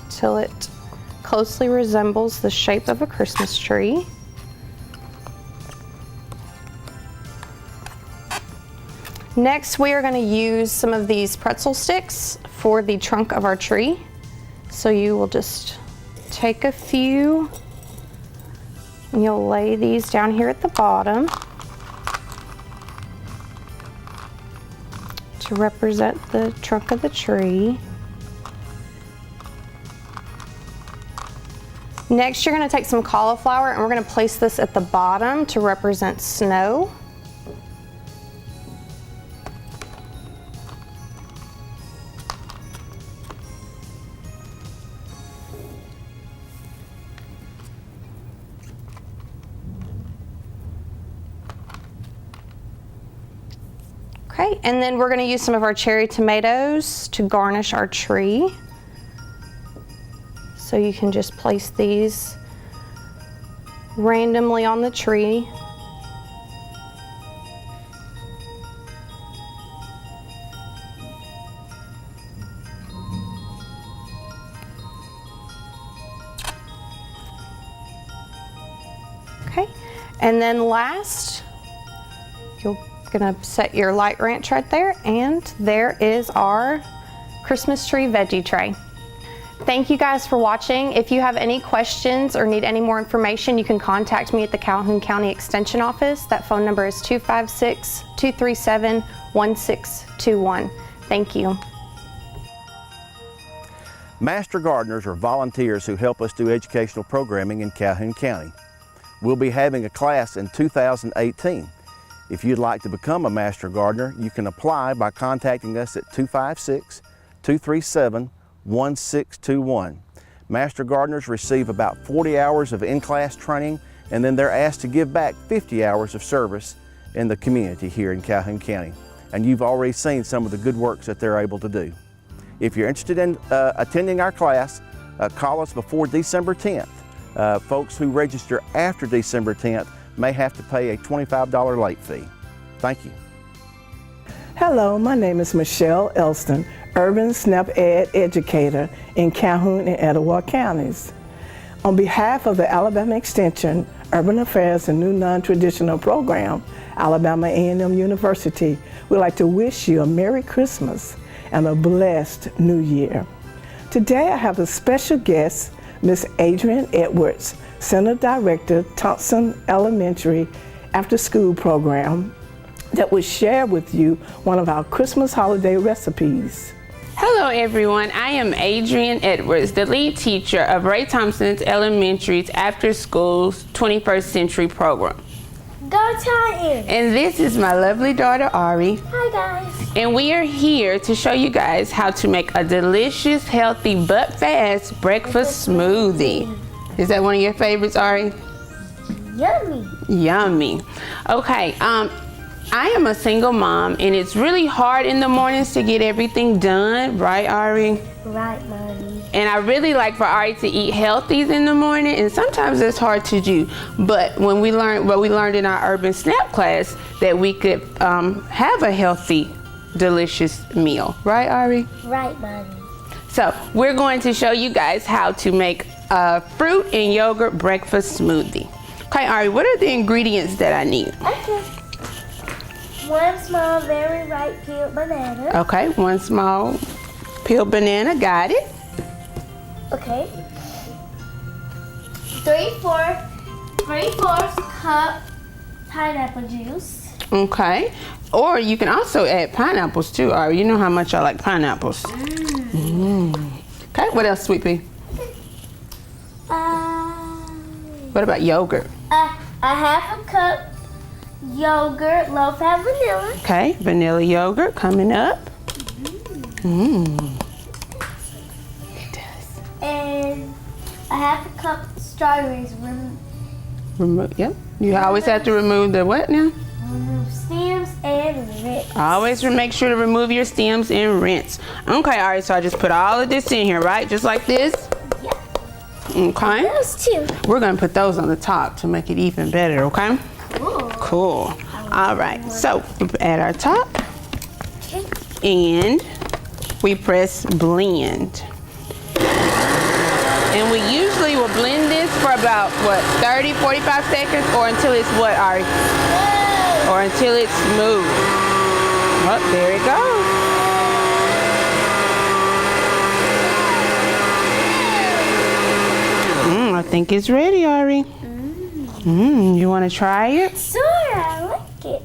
Till it closely resembles the shape of a Christmas tree. Next, we are going to use some of these pretzel sticks for the trunk of our tree. So you will just take a few, and you'll lay these down here at the bottom to represent the trunk of the tree. Next, you're going to take some cauliflower, and we're going to place this at the bottom to represent snow. Okay, and then we're going to use some of our cherry tomatoes to garnish our tree. So you can just place these randomly on the tree. Okay, and then last, you're gonna set your light ranch right there, and there is our Christmas tree veggie tray. Thank you guys for watching. If you have any questions or need any more information, you can contact me at the Calhoun County Extension Office. That phone number is 256-237-1621. Thank you. Master gardeners are volunteers who help us do educational programming in Calhoun County. We'll be having a class in 2018. If you'd like to become a Master Gardener, you can apply by contacting us at 256-237-1621. Master Gardeners receive about 40 hours of in-class training, and then they're asked to give back 50 hours of service in the community here in Calhoun County. And you've already seen some of the good works that they're able to do. If you're interested in attending our class, call us before December 10th. Folks who register after December 10th may have to pay a $25 late fee. Thank you. Hello, my name is Michelle Elston, Urban SNP Ed Educator in Calhoun and Etowah counties. On behalf of the Alabama Extension, Urban Affairs and New Non-Traditional Program, Alabama A&M University, we'd like to wish you a Merry Christmas and a blessed New Year. Today I have a special guest, Miss Adrienne Edwards, Center Director, Thompson Elementary After School Program, that will share with you one of our Christmas holiday recipes. Hello everyone, I am Adrienne Edwards, the lead teacher of Ray Thompson's Elementary's After School's 21st Century Program. Go Titans! And this is my lovely daughter Ari. Hi guys. And we are here to show you guys how to make a delicious, healthy, but fast breakfast smoothie. Is that one of your favorites, Ari? Yummy. Yummy. Okay, I am a single mom, and it's really hard in the mornings to get everything done, right, Ari? Right, Mommy. And I really like for Ari to eat healthies in the morning, and sometimes it's hard to do. But when we learned what we learned in our Urban SNAP class, that we could have a healthy, delicious meal, right, Ari? Right, Mommy. So we're going to show you guys how to make a fruit and yogurt breakfast smoothie. Okay, Ari, what are the ingredients that I need? Okay. 1 small, very ripe peeled banana. Okay, 1 small peeled banana, got it. Okay. 3/4 cup pineapple juice. Okay, or you can also add pineapples too, Ari. You know how much I like pineapples. Okay, what else, Sweet Pea? What about yogurt? A 1/2 cup yogurt, low fat vanilla. Okay, vanilla yogurt coming up. It does. And a 1/2 cup strawberries. Yep. You always have to remove the what now? Remove stems and rinse. Always make sure to remove your stems and rinse. Okay, all right, so I just put all of this in here, right? Just like this? Yeah. Okay. Those two. We're gonna put those on the top to make it even better, okay? Ooh. Cool. All right, so we add our top and we press blend. And we usually will blend this for about, what, 30, 45 seconds or until it's what, Ari? Or until it's smooth. Oh, there it goes. I think it's ready, Ari. You want to try it? Sure, I like it.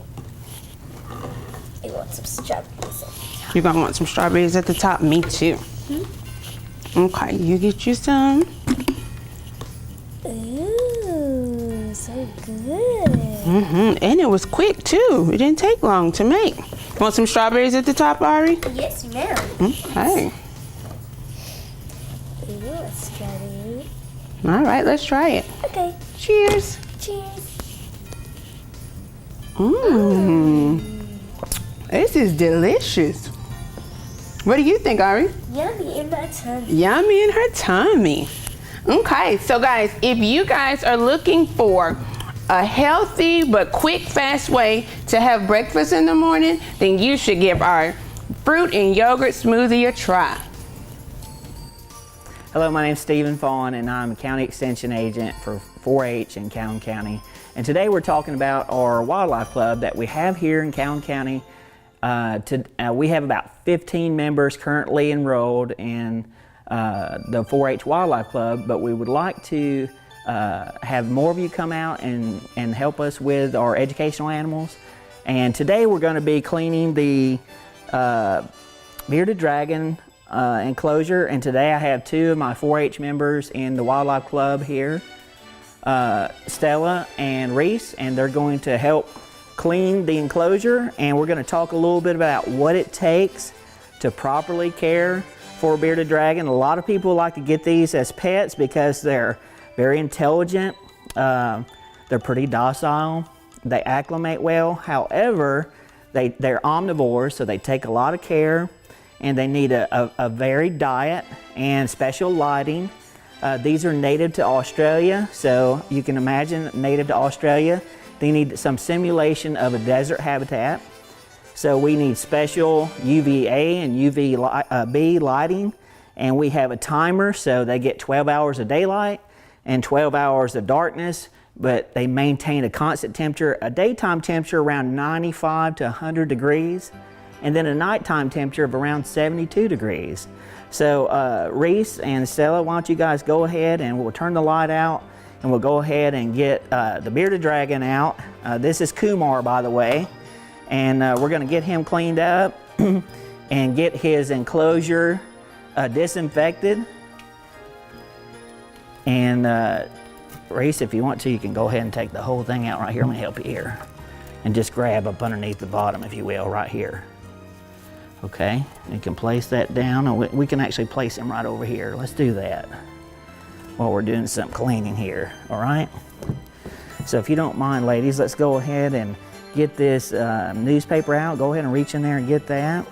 I want some strawberries. You're going to want some strawberries at the top? Me too. Okay, you get you some. Ooh, so good. And it was quick too. It didn't take long to make. Want some strawberries at the top, Ari? Yes, ma'am. Okay. Ooh, a strawberry. All right, let's try it. Okay. Cheers. Cheers. This is delicious. What do you think, Ari? Yummy in my tummy. Yummy in her tummy. Okay, so guys, if you guys are looking for a healthy but quick, fast way to have breakfast in the morning, then you should give our fruit and yogurt smoothie a try. Hello, my name is Stephen Fawn and I'm a County Extension Agent for 4-H in Calhoun County. And today we're talking about our wildlife club that we have here in Calhoun County. We have about 15 members currently enrolled in the 4-H Wildlife Club, but we would like to have more of you come out and help us with our educational animals. And today we're going to be cleaning the bearded dragon enclosure, and today I have two of my 4-H members in the Wildlife Club here, Stella and Reese, and they're going to help clean the enclosure, and we're going to talk a little bit about what it takes to properly care for a bearded dragon. A lot of people like to get these as pets because they're very intelligent, they're pretty docile, they acclimate well. However, they're omnivores, so they take a lot of care, and they need a varied diet and special lighting. These are native to Australia, so you can imagine native to Australia. They need some simulation of a desert habitat. So we need special UVA and UVB lighting, and we have a timer so they get 12 hours of daylight and 12 hours of darkness, but they maintain a constant temperature, a daytime temperature around 95 to 100 degrees, and then a nighttime temperature of around 72 degrees. So Reese and Stella, why don't you guys go ahead and we'll turn the light out and we'll go ahead and get the bearded dragon out. This is Kumar, by the way, and we're gonna get him cleaned up and get his enclosure disinfected. And Reese, if you want to, you can go ahead and take the whole thing out right here. Let me help you here. And just grab up underneath the bottom, if you will, right here. Okay, you can place that down. We can actually place him right over here. Let's do that while we're doing some cleaning here, all right? So if you don't mind, ladies, let's go ahead and get this newspaper out. Go ahead and reach in there and get that.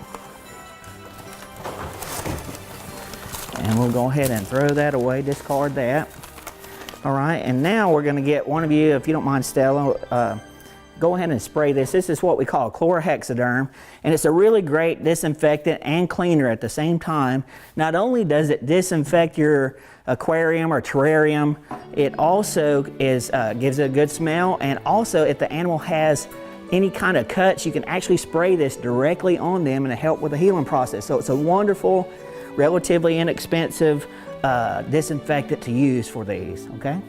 And we'll go ahead and throw that away, discard that. All right, and now we're gonna get one of you, if you don't mind, Stella, go ahead and spray this. This is what we call chlorhexaderm, and it's a really great disinfectant and cleaner at the same time. Not only does it disinfect your aquarium or terrarium, it also gives it a good smell, and also if the animal has any kind of cuts, you can actually spray this directly on them and help with the healing process. So it's a wonderful, relatively inexpensive disinfectant to use for these, okay?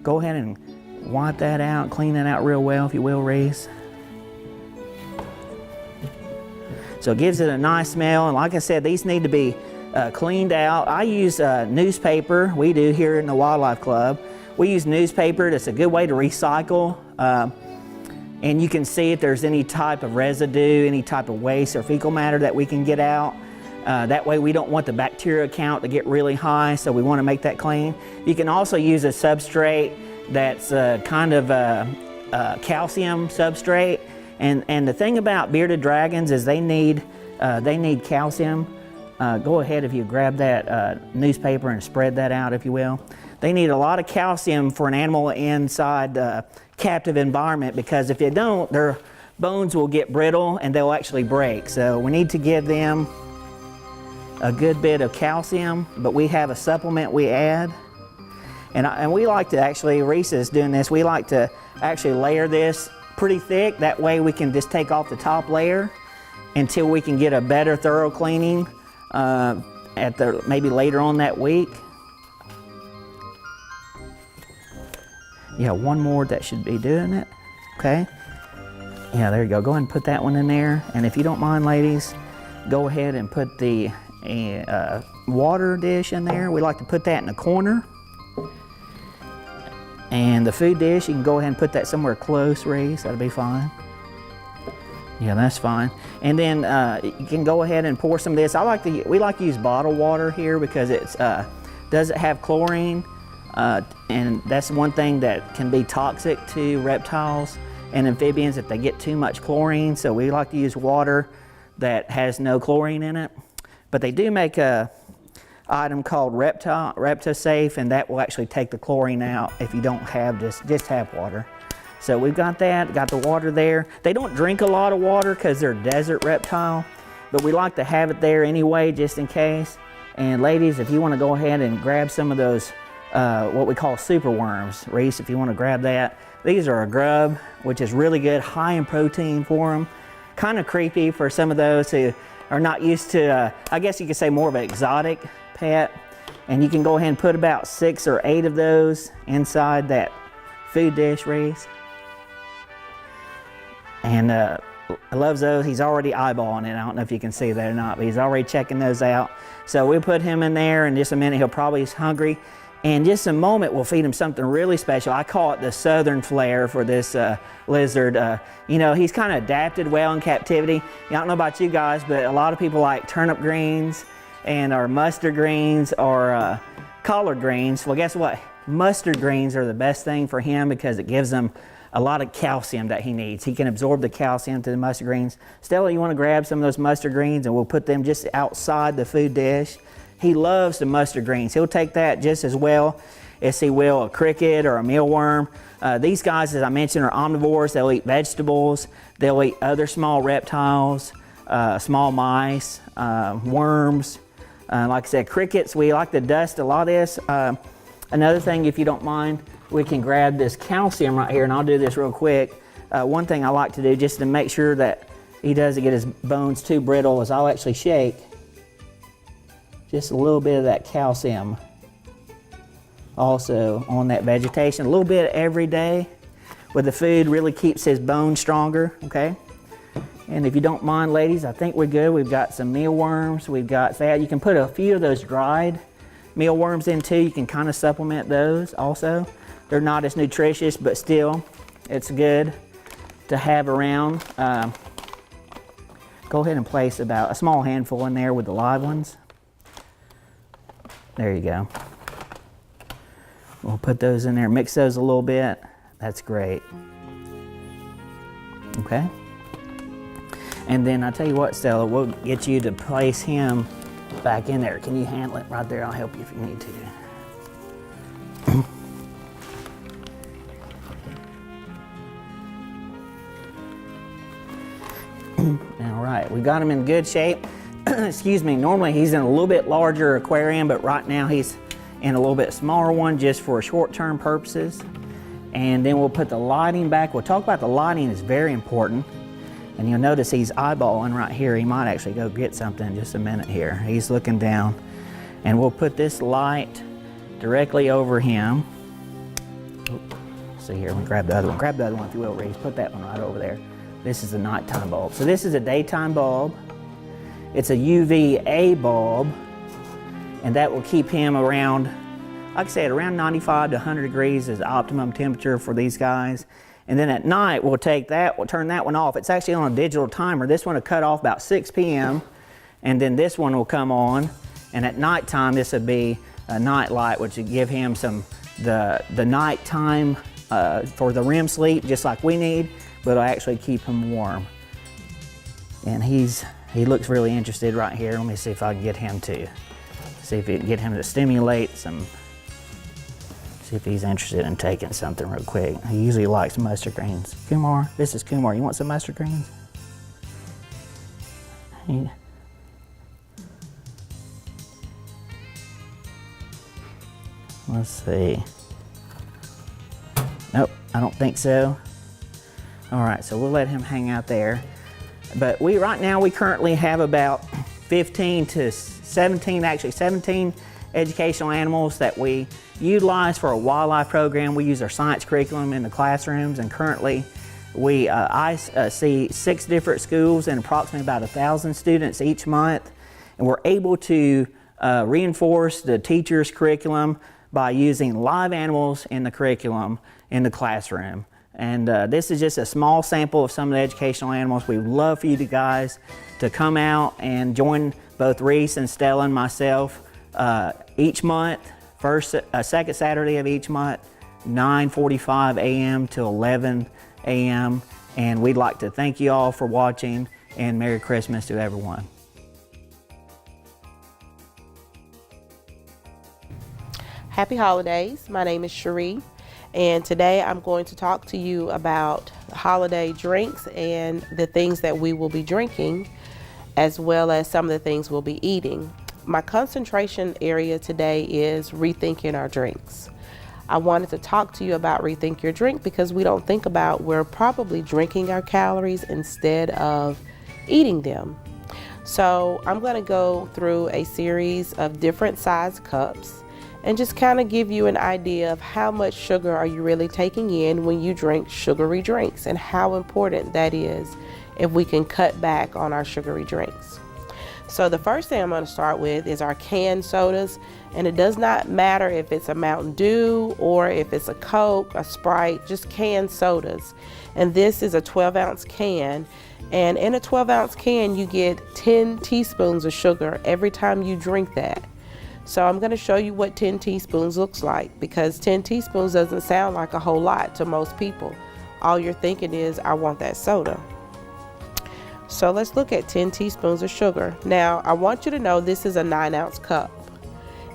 Go ahead and wipe that out, clean that out real well, if you will, Reese. So it gives it a nice smell, and like I said, these need to be cleaned out. I use newspaper. We do here in the Wildlife Club. We use newspaper. That's a good way to recycle. And you can see if there's any type of residue, any type of waste or fecal matter that we can get out. That way we don't want the bacteria count to get really high, so we want to make that clean. You can also use a substrate that's kind of a calcium substrate. And the thing about bearded dragons is they need calcium. Go ahead if you grab that newspaper and spread that out, if you will. They need a lot of calcium for an animal inside a captive environment, because if they don't, their bones will get brittle and they'll actually break. So we need to give them a good bit of calcium, but we have a supplement we add. And we like to actually, Reese is doing this, we like to actually layer this pretty thick. That way we can just take off the top layer until we can get a better thorough cleaning maybe later on that week. Yeah, one more that should be doing it, okay? Yeah, there you go. Go ahead and put that one in there. And if you don't mind, ladies, go ahead and put the water dish in there. We like to put that in the corner. And the food dish, you can go ahead and put that somewhere close, Reese. That'll be fine. Yeah, that's fine. And then you can go ahead and pour some of this. We like to use bottled water here because it doesn't have chlorine, and that's one thing that can be toxic to reptiles and amphibians if they get too much chlorine. So we like to use water that has no chlorine in it. But they do make a item called ReptiSafe, and that will actually take the chlorine out if you don't have just have water. So we've got that, got the water there. They don't drink a lot of water because they're a desert reptile, but we like to have it there anyway just in case. And ladies, if you want to go ahead and grab some of those, what we call super worms, Reese, if you want to grab that. These are a grub, which is really good, high in protein for them. Kind of creepy for some of those who are not used to, I guess you could say more of an exotic pet. And you can go ahead and put about 6 or 8 of those inside that food dish, Reese. And loves those. He's already eyeballing it. I don't know if you can see that or not, but he's already checking those out. So we'll put him in there in just a minute. He'll probably be hungry. And just a moment, we'll feed him something really special. I call it the southern flair for this lizard. You know, he's kind of adapted well in captivity. I don't know about you guys, but a lot of people like turnip greens and or mustard greens or collard greens. Well, guess what? Mustard greens are the best thing for him because it gives him a lot of calcium that he needs. He can absorb the calcium to the mustard greens. Stella, you want to grab some of those mustard greens and we'll put them just outside the food dish. He loves the mustard greens. He'll take that just as well as he will a cricket or a mealworm. These guys, as I mentioned, are omnivores. They'll eat vegetables. They'll eat other small reptiles, small mice, worms. Like I said, crickets, we like to dust a lot of this. Another thing, if you don't mind, we can grab this calcium right here, and I'll do this real quick. One thing I like to do just to make sure that he doesn't get his bones too brittle is I'll actually shake just a little bit of that calcium also on that vegetation. A little bit every day with the food really keeps his bones stronger, okay? And if you don't mind, ladies, I think we're good. We've got some mealworms. We've got that. You can put a few of those dried mealworms in too. You can kind of supplement those also. They're not as nutritious, but still, it's good to have around. Go ahead and place about a small handful in there with the live ones. There you go. We'll put those in there, mix those a little bit. That's great. Okay. And then I'll tell you what, Stella, we'll get you to place him back in there. Can you handle it right there? I'll help you if you need to. All right, we got him in good shape. Excuse me, normally he's in a little bit larger aquarium, but right now he's in a little bit smaller one just for short-term purposes. And then we'll put the lighting back. We'll talk about the lighting, is very important. And you'll notice he's eyeballing right here. He might actually go get something in just a minute here. He's looking down. And we'll put this light directly over him. See here, we grab the other one. Grab the other one if you will, Reese. Put that one right over there. This is a nighttime bulb. So this is a daytime bulb. It's a UVA bulb, and that will keep him around, like I said, around 95 to 100 degrees is the optimum temperature for these guys. And then at night, we'll take that, we'll turn that one off. It's actually on a digital timer. This one will cut off about 6 p.m., and then this one will come on. And at nighttime, this would be a night light, which would give him some, the nighttime for the REM sleep, just like we need, but it'll actually keep him warm. And he looks really interested right here. Let me see if I can get him to, see if we can get him to stimulate some, see if he's interested in taking something real quick. He usually likes mustard greens. Kumar, this is Kumar. You want some mustard greens? Let's see. Nope, I don't think so. All right, so we'll let him hang out there. But right now we currently have about 15 to 17, actually 17 educational animals that we utilize for a wildlife program. We use our science curriculum in the classrooms, and currently I see 6 different schools and approximately about 1,000 students each month. And we're able to reinforce the teacher's curriculum by using live animals in the curriculum in the classroom. And this is just a small sample of some of the educational animals. We would love for you guys to come out and join both Reese and Stella and myself each month, second Saturday of each month, 9:45 a.m. to 11 a.m. And we'd like to thank you all for watching, and Merry Christmas to everyone. Happy holidays. My name is Cherie, and today I'm going to talk to you about holiday drinks and the things that we will be drinking, as well as some of the things we'll be eating. my concentration area today is rethinking our drinks. I wanted to talk to you about Rethink Your Drink because we don't think about we're probably drinking our calories instead of eating them. So I'm going to go through a series of different size cups and just kind of give you an idea of how much sugar are you really taking in when you drink sugary drinks and how important that is if we can cut back on our sugary drinks. So the first thing I'm going to start with is our canned sodas, and it does not matter if it's a Mountain Dew or if it's a Coke, a Sprite, just canned sodas. And this is a 12-ounce can, and in a 12-ounce can you get 10 teaspoons of sugar every time you drink that. So I'm going to show you what 10 teaspoons looks like, because 10 teaspoons doesn't sound like a whole lot to most people. All you're thinking is, I want that soda. So let's look at 10 teaspoons of sugar. Now, I want you to know this is a 9-ounce cup.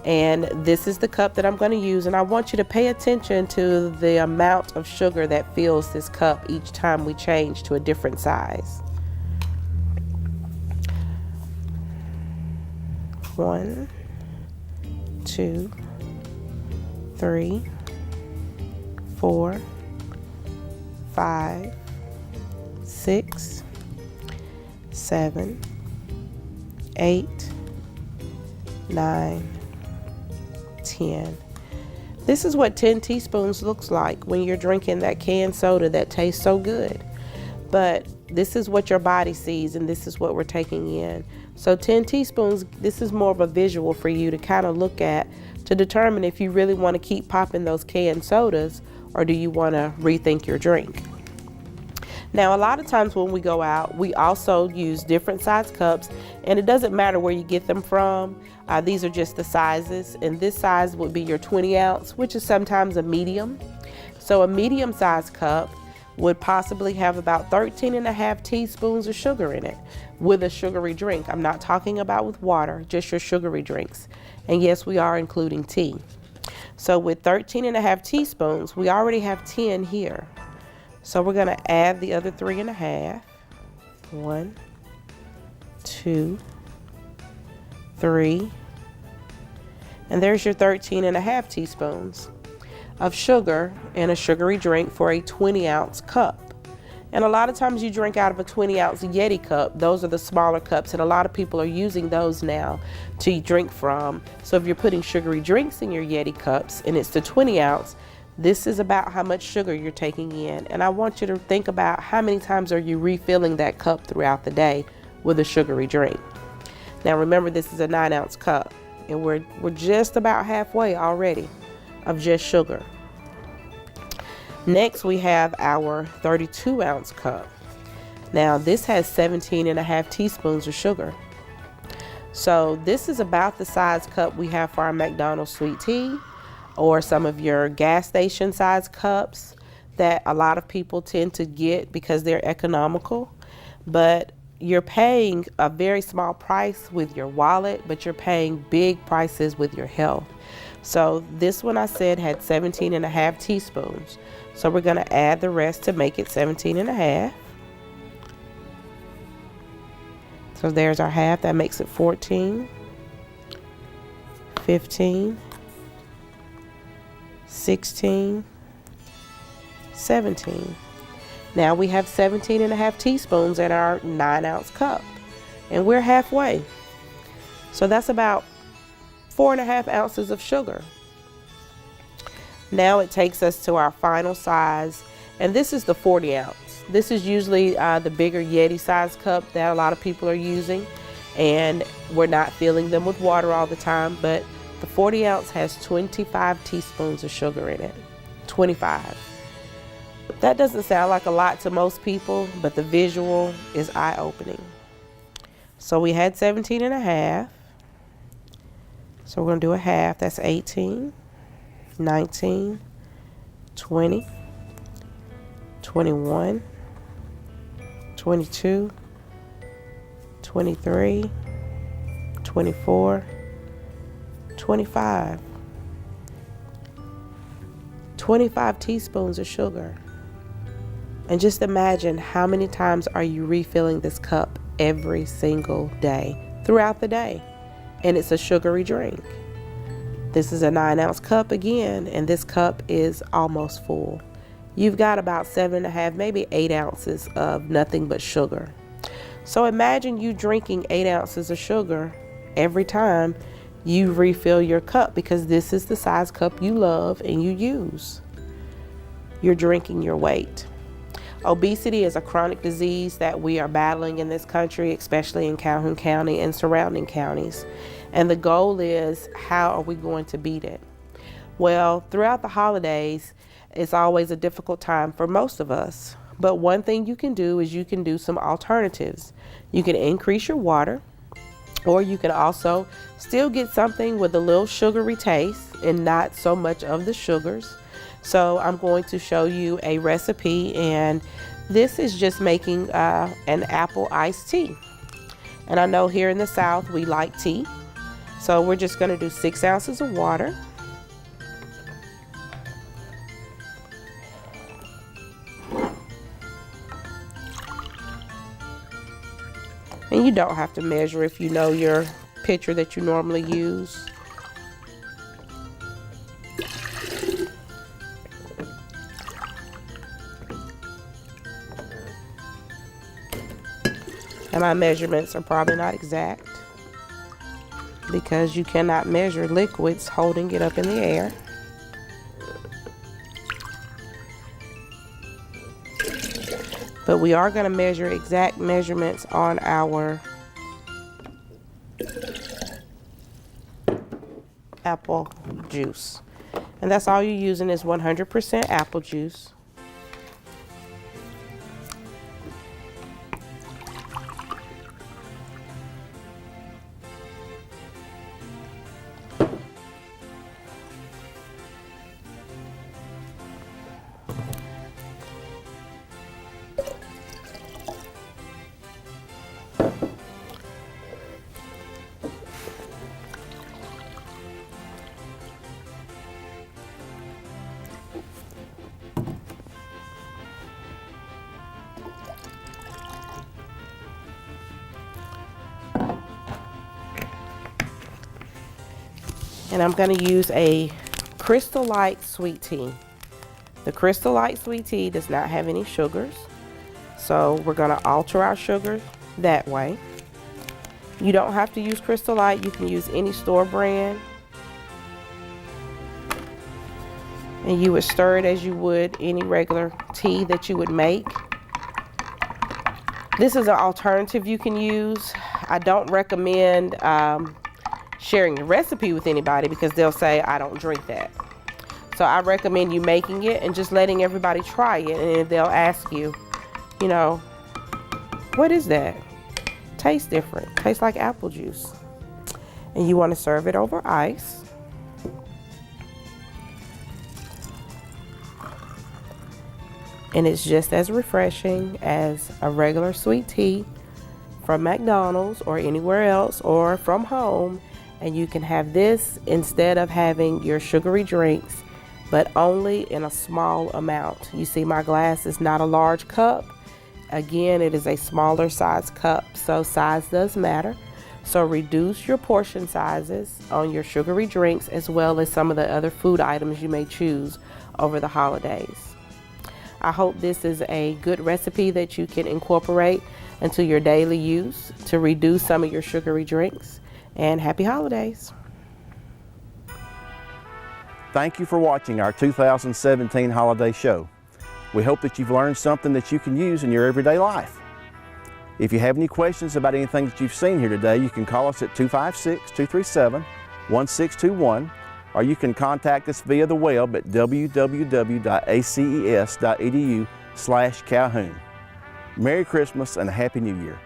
And this is the cup that I'm going to use. And I want you to pay attention to the amount of sugar that fills this cup each time we change to a different size. 1, 2, 3, 4, 5, 6, 7, 8, 9, 10. This is what 10 teaspoons looks like when you're drinking that canned soda that tastes so good. But this is what your body sees, and this is what we're taking in. So 10 teaspoons, this is more of a visual for you to kind of look at to determine if you really want to keep popping those canned sodas or do you want to rethink your drink. Now, a lot of times when we go out, we also use different size cups, and it doesn't matter where you get them from. These are just the sizes, and this size would be your 20 ounce, which is sometimes a medium. So a medium size cup would possibly have about 13.5 teaspoons of sugar in it with a sugary drink. I'm not talking about with water, just your sugary drinks. And yes, we are including tea. So with 13.5 teaspoons, we already have 10 here. So we're going to add the other 3.5. 1, 2, 3. And there's your 13.5 teaspoons of sugar in a sugary drink for a 20-ounce cup. And a lot of times you drink out of a 20-ounce Yeti cup. Those are the smaller cups, and a lot of people are using those now to drink from. So if you're putting sugary drinks in your Yeti cups and it's the 20-ounce, this is about how much sugar you're taking in. And I want you to think about how many times are you refilling that cup throughout the day with a sugary drink. Now remember, this is a 9-ounce cup, and we're just about halfway already of just sugar. Next, we have our 32-ounce cup. Now this has 17.5 teaspoons of sugar. So this is about the size cup we have for our McDonald's sweet tea, or some of your gas station size cups that a lot of people tend to get because they're economical. But you're paying a very small price with your wallet, but you're paying big prices with your health. So this one I said had 17.5 teaspoons. So we're going to add the rest to make it 17.5. So there's our half. That makes it 14, 15, 16, 17. Now we have 17.5 teaspoons in our 9-ounce cup, and we're halfway. So that's about 4.5 ounces of sugar. Now it takes us to our final size, and this is the 40 ounce. This is usually the bigger Yeti size cup that a lot of people are using, and we're not filling them with water all the time, but the 40 ounce has 25 teaspoons of sugar in it. 25. That doesn't sound like a lot to most people, but the visual is eye-opening. So we had 17.5. So we're going to do a half. That's 18, 19, 20, 21, 22, 23, 24, 25. 25 teaspoons of sugar. And just imagine how many times are you refilling this cup every single day throughout the day. and it's a sugary drink. This is a 9-ounce cup again, and this cup is almost full. You've got about 7.5, maybe 8 ounces of nothing but sugar. So imagine you drinking 8 ounces of sugar every time you refill your cup, because this is the size cup you love and you use. You're drinking your weight. Obesity is a chronic disease that we are battling in this country, especially in Calhoun County and surrounding counties. And the goal is, how are we going to beat it? Well, throughout the holidays, it's always a difficult time for most of us. But one thing you can do is you can do some alternatives. You can increase your water, or you can also still get something with a little sugary taste and not so much of the sugars. So I'm going to show you a recipe, and this is just making an apple iced tea. And I know here in the South we like tea. So we're just going to do 6 ounces of water. And you don't have to measure if you know your pitcher that you normally use. And my measurements are probably not exact, because you cannot measure liquids holding it up in the air. But we are going to measure exact measurements on our apple juice. And that's all you're using is 100% apple juice. And I'm going to use a Crystal Light sweet tea. The Crystal Light sweet tea does not have any sugars, so we're going to alter our sugar that way. You don't have to use Crystal Light. You can use any store brand. And you would stir it as you would any regular tea that you would make. This is an alternative you can use. I don't recommend sharing the recipe with anybody, because they'll say, I don't drink that. So I recommend you making it and just letting everybody try it, and they'll ask you, you know, what is that? Tastes different. Tastes like apple juice. And you want to serve it over ice. And it's just as refreshing as a regular sweet tea from McDonald's or anywhere else, or from home. And you can have this instead of having your sugary drinks, but only in a small amount. You see, my glass is not a large cup. Again, it is a smaller size cup, so size does matter. So reduce your portion sizes on your sugary drinks, as well as some of the other food items you may choose over the holidays. I hope this is a good recipe that you can incorporate into your daily use to reduce some of your sugary drinks. And happy holidays. Thank you for watching our 2017 holiday show. We hope that you've learned something that you can use in your everyday life. If you have any questions about anything that you've seen here today, you can call us at 256-237-1621, or you can contact us via the web at www.aces.edu/Calhoun. Merry Christmas and a Happy New Year.